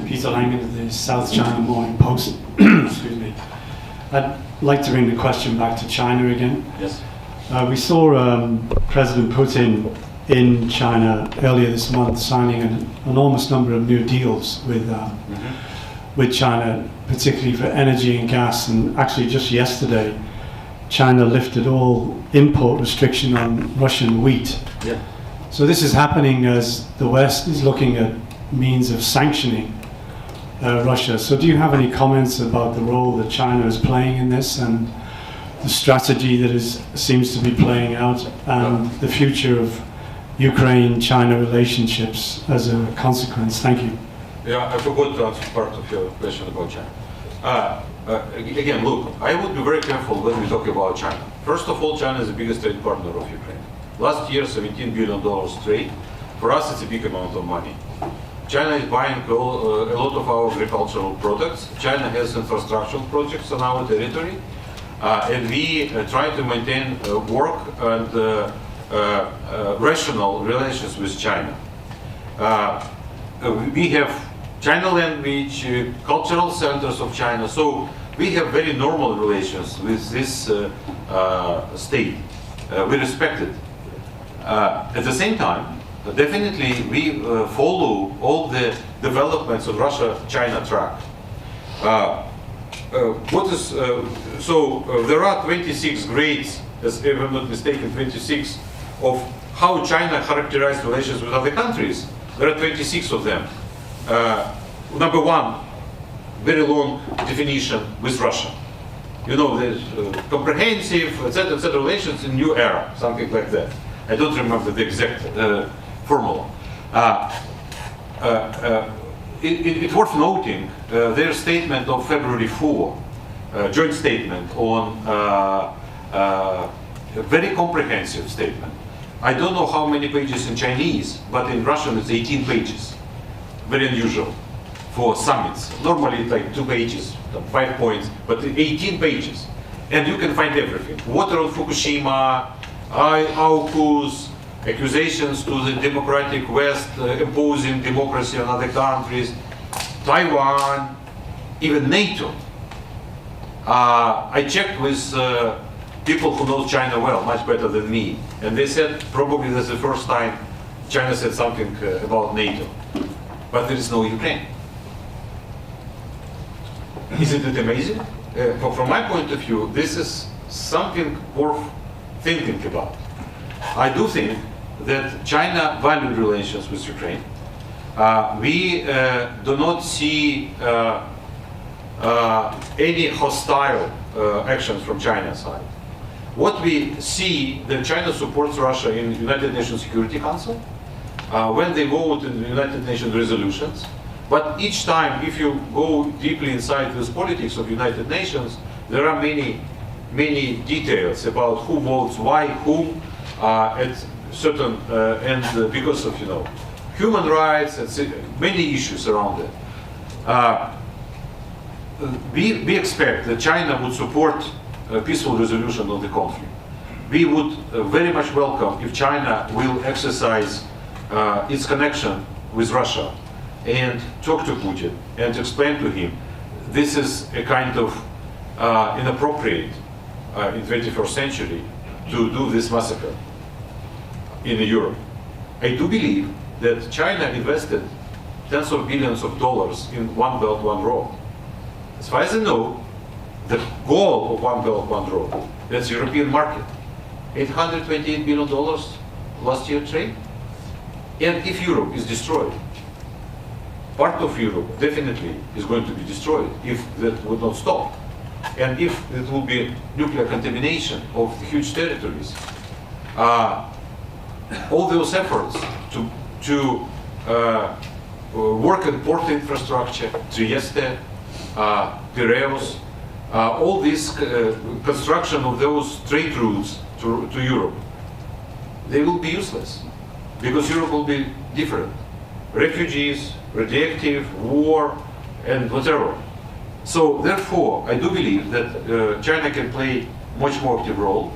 [SPEAKER 9] Peter Langen of the South China Morning Post. Excuse me. I'd like to bring the question back to China again.
[SPEAKER 1] Yes.
[SPEAKER 9] We saw President Putin in China earlier this month signing an enormous number of new deals with China, particularly for energy and gas. And actually just yesterday, China lifted all import restriction on Russian wheat.
[SPEAKER 1] Yeah.
[SPEAKER 9] So this is happening as the West is looking at means of sanctioning Russia. So do you have any comments about the role that China is playing in this, and the strategy that seems to be playing out, and the future of Ukraine-China relationships as a consequence? Thank you.
[SPEAKER 1] Yeah, I forgot to answer part of your question about China. Again, look, I would be very careful when we talk about China. First of all, China is the biggest trade partner of Ukraine. Last year, $17 billion trade. For us, it's a big amount of money. China is buying a lot of our agricultural products. China has infrastructural projects on our territory. And we try to maintain work and rational relations with China. We have China language, cultural centers of China, so we have very normal relations with this state. We respect it. At the same time, definitely we follow all the developments on Russia-China track. There are 26 grades, if I'm not mistaken, 26 of how China characterizes relations with other countries. There are 26 of them. Number one, very long definition with Russia. You know, there's comprehensive, etc., relations in new era, something like that. I don't remember the exact formula. It's worth noting their statement of February 4, joint statement on a very comprehensive statement. I don't know how many pages in Chinese, but in Russian it's 18 pages. Very unusual for summits. Normally it's like 2 pages, 5 points, but 18 pages. And you can find everything. Water on Fukushima, AUKUS, accusations to the democratic West imposing democracy on other countries, Taiwan, even NATO. I checked with people who know China well, much better than me, and they said probably that's the first time China said something about NATO. But there is no Ukraine. Isn't it amazing? From my point of view, this is something worth thinking about. I do think that China valued relations with Ukraine. We do not see any hostile actions from China's side. What we see, that China supports Russia in United Nations Security Council when they vote in the United Nations resolutions. But each time, if you go deeply inside this politics of United Nations, there are many details about who votes, why, whom, at certain and because of human rights and many issues around it. We expect that China would support a peaceful resolution of the conflict. We would very much welcome if China will exercise its connection with Russia and talk to Putin and explain to him this is a kind of inappropriate in 21st century to do this massacre in Europe. I do believe that China invested tens of billions of dollars in One Belt, One Road. As far as I know, the goal of One Belt, One Road, that's European market, $828 billion last year trade. And if Europe is destroyed, part of Europe definitely is going to be destroyed if that would not stop. And if it will be nuclear contamination of huge territories, all those efforts to work on port infrastructure, Trieste, Piraeus, all this construction of those trade routes to Europe, they will be useless because Europe will be different. Refugees, radioactive, war, and whatever. So therefore, I do believe that China can play much more active role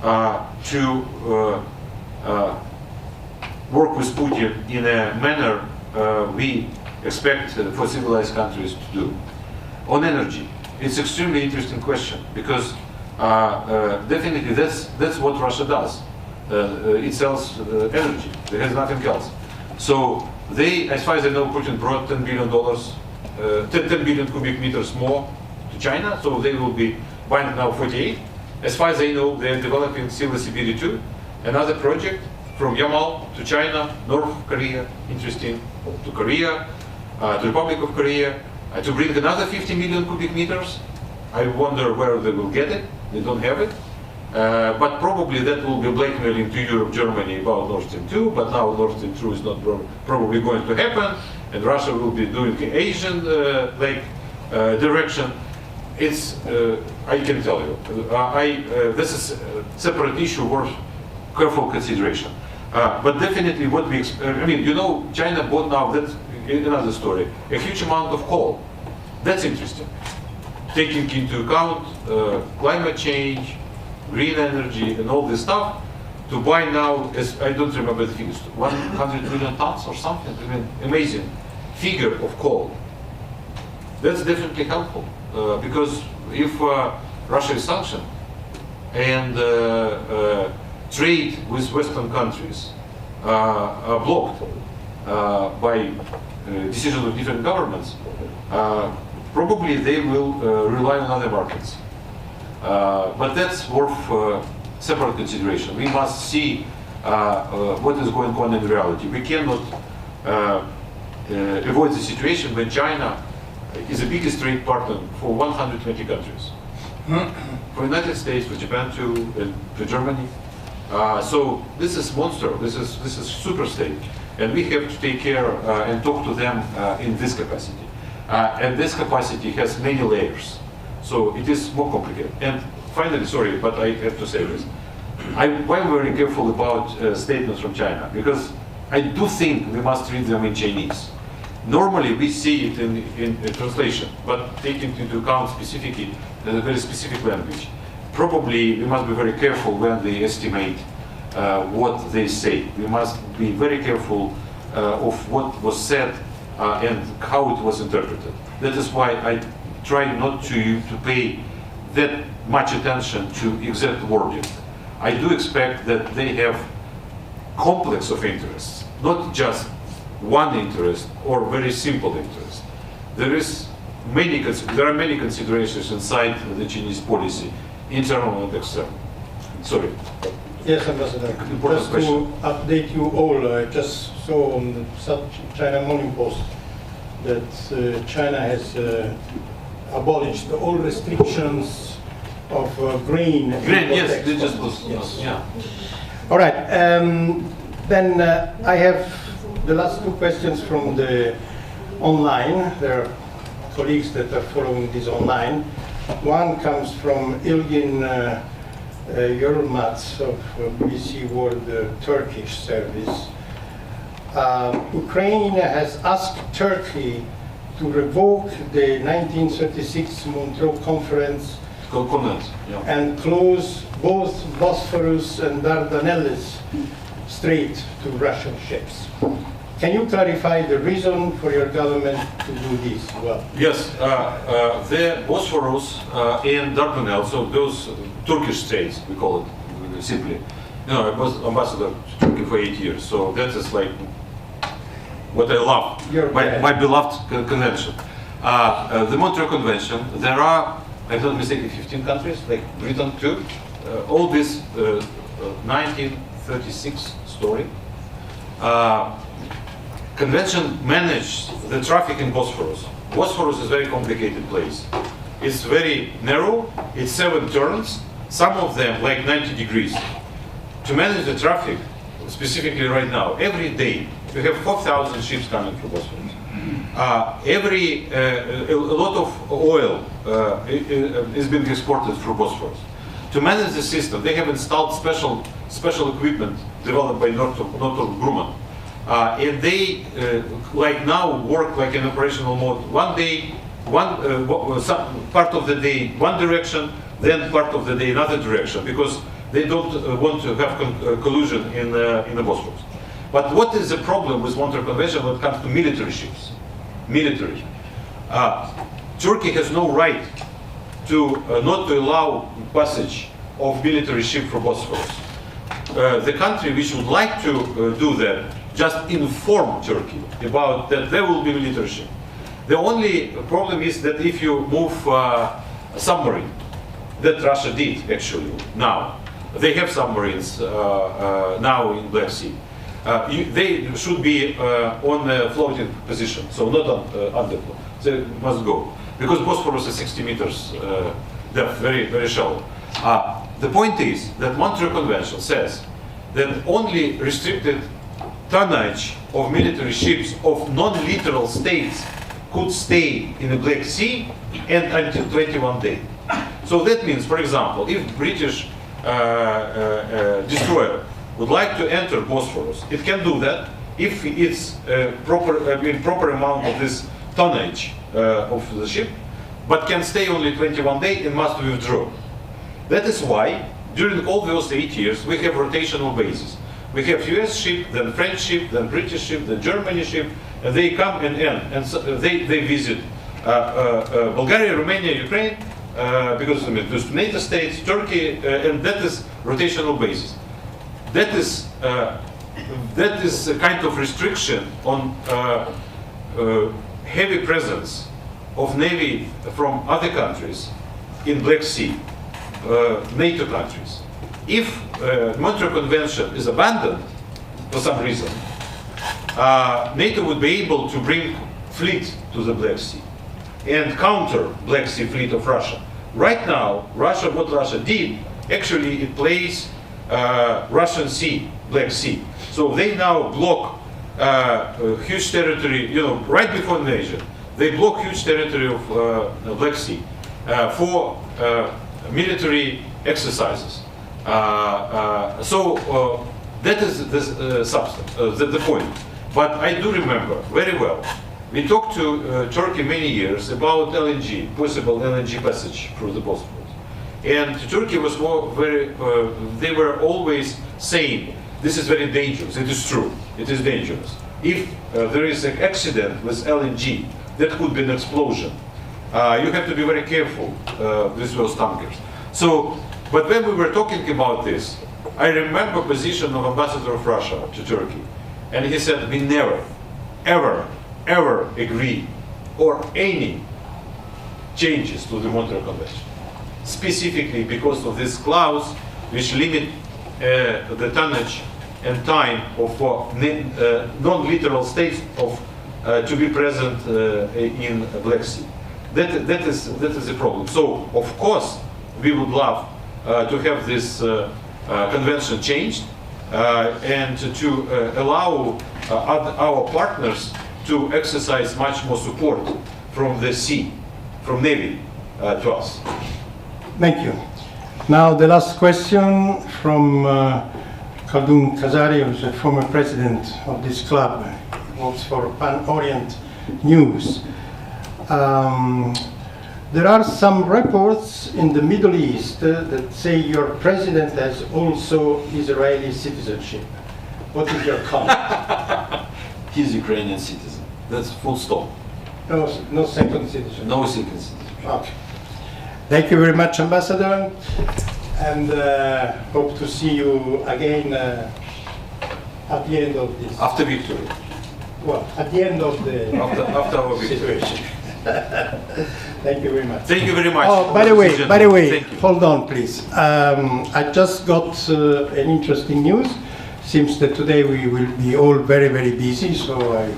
[SPEAKER 1] to work with Putin in a manner we expect for civilized countries to do. On energy, it's extremely interesting question because definitely that's what Russia does. It sells energy. There is nothing else. So they, as far as I know, Putin brought $10 billion, 10 billion cubic meters more to China, so they will be buying now 48. As far as I know, they're developing Sila Sibiri 2, another project from Yamal to China, North Korea, interesting, to Korea, to Republic of Korea, to bring another 50 million cubic meters. I wonder where they will get it. They don't have it. But probably that will be blackmailing to Europe, Germany about Nord Stream 2, but now Nord Stream 2 is not probably going to happen, and Russia will be doing the Asian direction. It's, I can tell you, this is a separate issue worth careful consideration. But definitely what we, I mean, China bought now, that's another story, a huge amount of coal. That's interesting. Taking into account climate change, green energy, and all this stuff, to buy now, as I don't remember the figures, 100 million tons or something, I mean, amazing figure of coal. That's definitely helpful, because if Russia is sanctioned and trade with Western countries are blocked by decisions of different governments, probably they will rely on other markets. But that's worth separate consideration. We must see what is going on in reality. We cannot avoid the situation when China is the biggest trade partner for 120 countries. For the United States, for Japan too, and for Germany. So this is monster, this is super state. And we have to take care and talk to them in this capacity. And this capacity has many layers. So it is more complicated. And finally, sorry, but I have to say this. I'm very careful about statements from China, because I do think we must read them in Chinese. Normally we see it in translation, but taking into account specifically a very specific language. Probably we must be very careful when they estimate what they say. We must be very careful of what was said and how it was interpreted. That is why I try not to pay that much attention to exact wording. I do expect that they have complex of interests, not just one interest or very simple interest. There are many considerations inside the Chinese policy, internal and external. Sorry.
[SPEAKER 2] Yes, Ambassador.
[SPEAKER 1] Important
[SPEAKER 2] Just
[SPEAKER 1] question.
[SPEAKER 2] to update you all, I just saw on the South China Morning Post that China has abolished all restrictions of grain.
[SPEAKER 1] Grain,
[SPEAKER 2] import
[SPEAKER 1] yes, they
[SPEAKER 2] exports.
[SPEAKER 1] just was,
[SPEAKER 2] Yes.
[SPEAKER 1] yeah.
[SPEAKER 2] All right. Then I have the last two questions from the online. There are colleagues that are following this online. One comes from Ilgin Yorulmaz of BBC World Turkish Service. Ukraine has asked Turkey to revoke the 1936 Montreux Conference
[SPEAKER 1] Convent, yeah.
[SPEAKER 2] and close both Bosphorus and Dardanelles Strait to Russian ships. Can you clarify the reason for your government to do this? Well,
[SPEAKER 1] Yes, the Bosphorus and Dardanelles, so those Turkish states, we call it simply. You know, I was ambassador to Turkey for 8 years, so that is like what I love, my beloved convention. The Montreux Convention, there are, if I'm not mistaken, 15 countries, like Britain too. All this 1936 story. Convention managed the traffic in Bosphorus. Bosphorus is a very complicated place. It's very narrow, it's 7 turns, some of them like 90 degrees. To manage the traffic, specifically right now, every day, you have 4,000 ships coming through Bosphorus. A lot of oil is being exported through Bosphorus. To manage the system, they have installed special equipment developed by Northrop Grumman. And they, like now, work like in operational mode. One day, some part of the day one direction, then part of the day another direction, because they don't want to have collusion in the Bosphorus. But what is the problem with Montreux Convention when it comes to military ships? Military. Turkey has no right to not to allow passage of military ship for Bosphorus. The country which would like to do that just inform Turkey about that there will be military ship. The only problem is that if you move a submarine, that Russia did actually now. They have submarines now in Black Sea. They should be on a floating position, so not on underflow. They must go because Bosphorus is 60 meters depth, very shallow. The point is that Montreux Convention says that only restricted tonnage of military ships of non-littoral states could stay in the Black Sea and until 21 days. So that means, for example, if British destroyer would like to enter Bosphorus, it can do that if it's proper amount of this tonnage of the ship, but can stay only 21 days and must withdraw. That is why during all those 8 years we have rotational bases. We have US ship, then French ship, then British ship, then Germany ship, and they come and end, and so they visit Bulgaria, Romania, Ukraine, because there's NATO states, Turkey, and that is rotational basis. That is a kind of restriction on heavy presence of Navy from other countries in Black Sea, NATO countries. If Montreux Convention is abandoned for some reason, NATO would be able to bring fleet to the Black Sea and counter Black Sea fleet of Russia. Right now, what Russia did, actually it plays Russian Sea, Black Sea. So they now block huge territory, right before invasion, they block huge territory of the Black Sea for military exercises. So that is the substance, the point. But I do remember very well, we talked to Turkey many years about LNG, possible LNG passage through the Bosphorus. And Turkey was they were always saying, this is very dangerous. It is true, it is dangerous. If there is an accident with LNG, that could be an explosion. You have to be very careful with those tankers. So, but when we were talking about this, I remember position of Ambassador of Russia to Turkey. And he said, we never, ever agree or any changes to the Montreal Convention. Specifically because of this clause which limit the tonnage and time of non-literal states to be present in Black Sea. That is the problem. So of course we would love to have this convention changed and to allow our partners to exercise much more support from the sea, from Navy to us.
[SPEAKER 2] Thank you. Now the last question from Khaldun Kazari, who's a former president of this club. He works for Pan Orient News. There are some reports in the Middle East that say your president has also Israeli citizenship. What is your comment?
[SPEAKER 1] He's Ukrainian citizen. That's full stop.
[SPEAKER 2] No second citizenship.
[SPEAKER 1] No second citizen.
[SPEAKER 2] Okay. Thank you very much, Ambassador, and hope to see you again at the end of this.
[SPEAKER 1] After victory.
[SPEAKER 2] Well, at the end of the
[SPEAKER 1] After our victory.
[SPEAKER 2] situation. Thank you very much.
[SPEAKER 1] Thank you very much.
[SPEAKER 2] Oh, by the way,
[SPEAKER 1] Thank you.
[SPEAKER 2] hold on, please. I just got an interesting news. Seems that today we will be all very, very busy, so I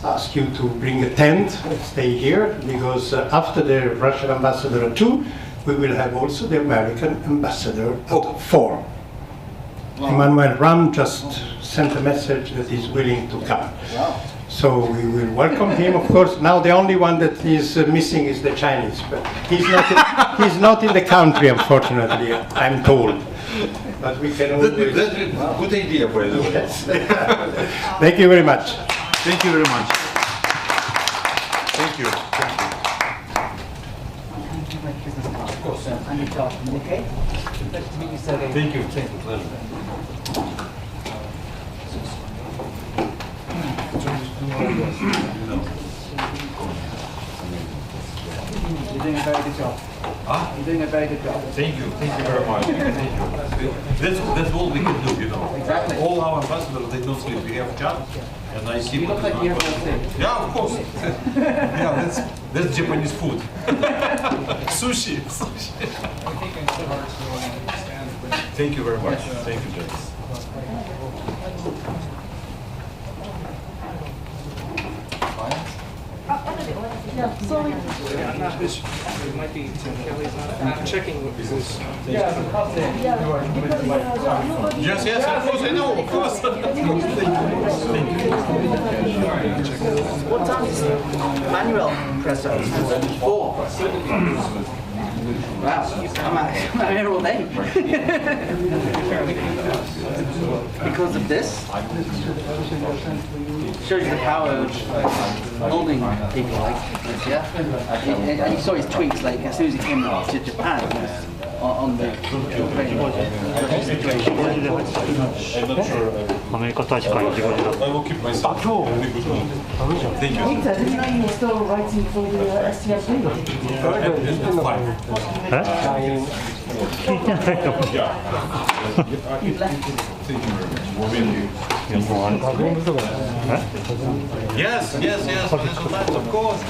[SPEAKER 2] ask you to bring a tent and stay here, because after the Russian ambassador at 2, we will have also the American ambassador at 4. Emmanuel Ram just sent a message that he's willing to come. So we will welcome him, of course. Now the only one that is missing is the Chinese, but he's not in the country, unfortunately, I'm told. But we can always...
[SPEAKER 1] That's a good idea, by the way.
[SPEAKER 2] Yes. Thank you very much.
[SPEAKER 1] Thank you very much. Thank you. Thank you.
[SPEAKER 10] Of course. Okay?
[SPEAKER 1] Thank you. Thank you. Pleasure.
[SPEAKER 10] You're doing a very good job. You're doing a very good job.
[SPEAKER 1] Thank you. Thank you very much. Thank you. That's all we can do, you know.
[SPEAKER 10] Exactly.
[SPEAKER 1] All our ambassadors, they don't sleep. We have chat, and I see.
[SPEAKER 10] You look like you have all sleep.
[SPEAKER 1] Yeah, of course. Yeah, that's Japanese food. Sushi. Thank you very much. Thank you, James.
[SPEAKER 6] Yeah, sorry.
[SPEAKER 8] It might be I'm checking with this.
[SPEAKER 1] Yes, yes, of course, I know, of course.
[SPEAKER 7] What time is Manuel press up? 4. Wow, I'm here all day. Because of this? Shows you the power of holding people like this, yeah? And you saw his tweets, like, as soon as he came to Japan, on the Ukrainian situation.
[SPEAKER 1] I'm not sure. I will keep myself. Thank you.
[SPEAKER 6] Victor, did you know you were still writing for the STFP?
[SPEAKER 1] Yes, yes, yes, financial times, of course.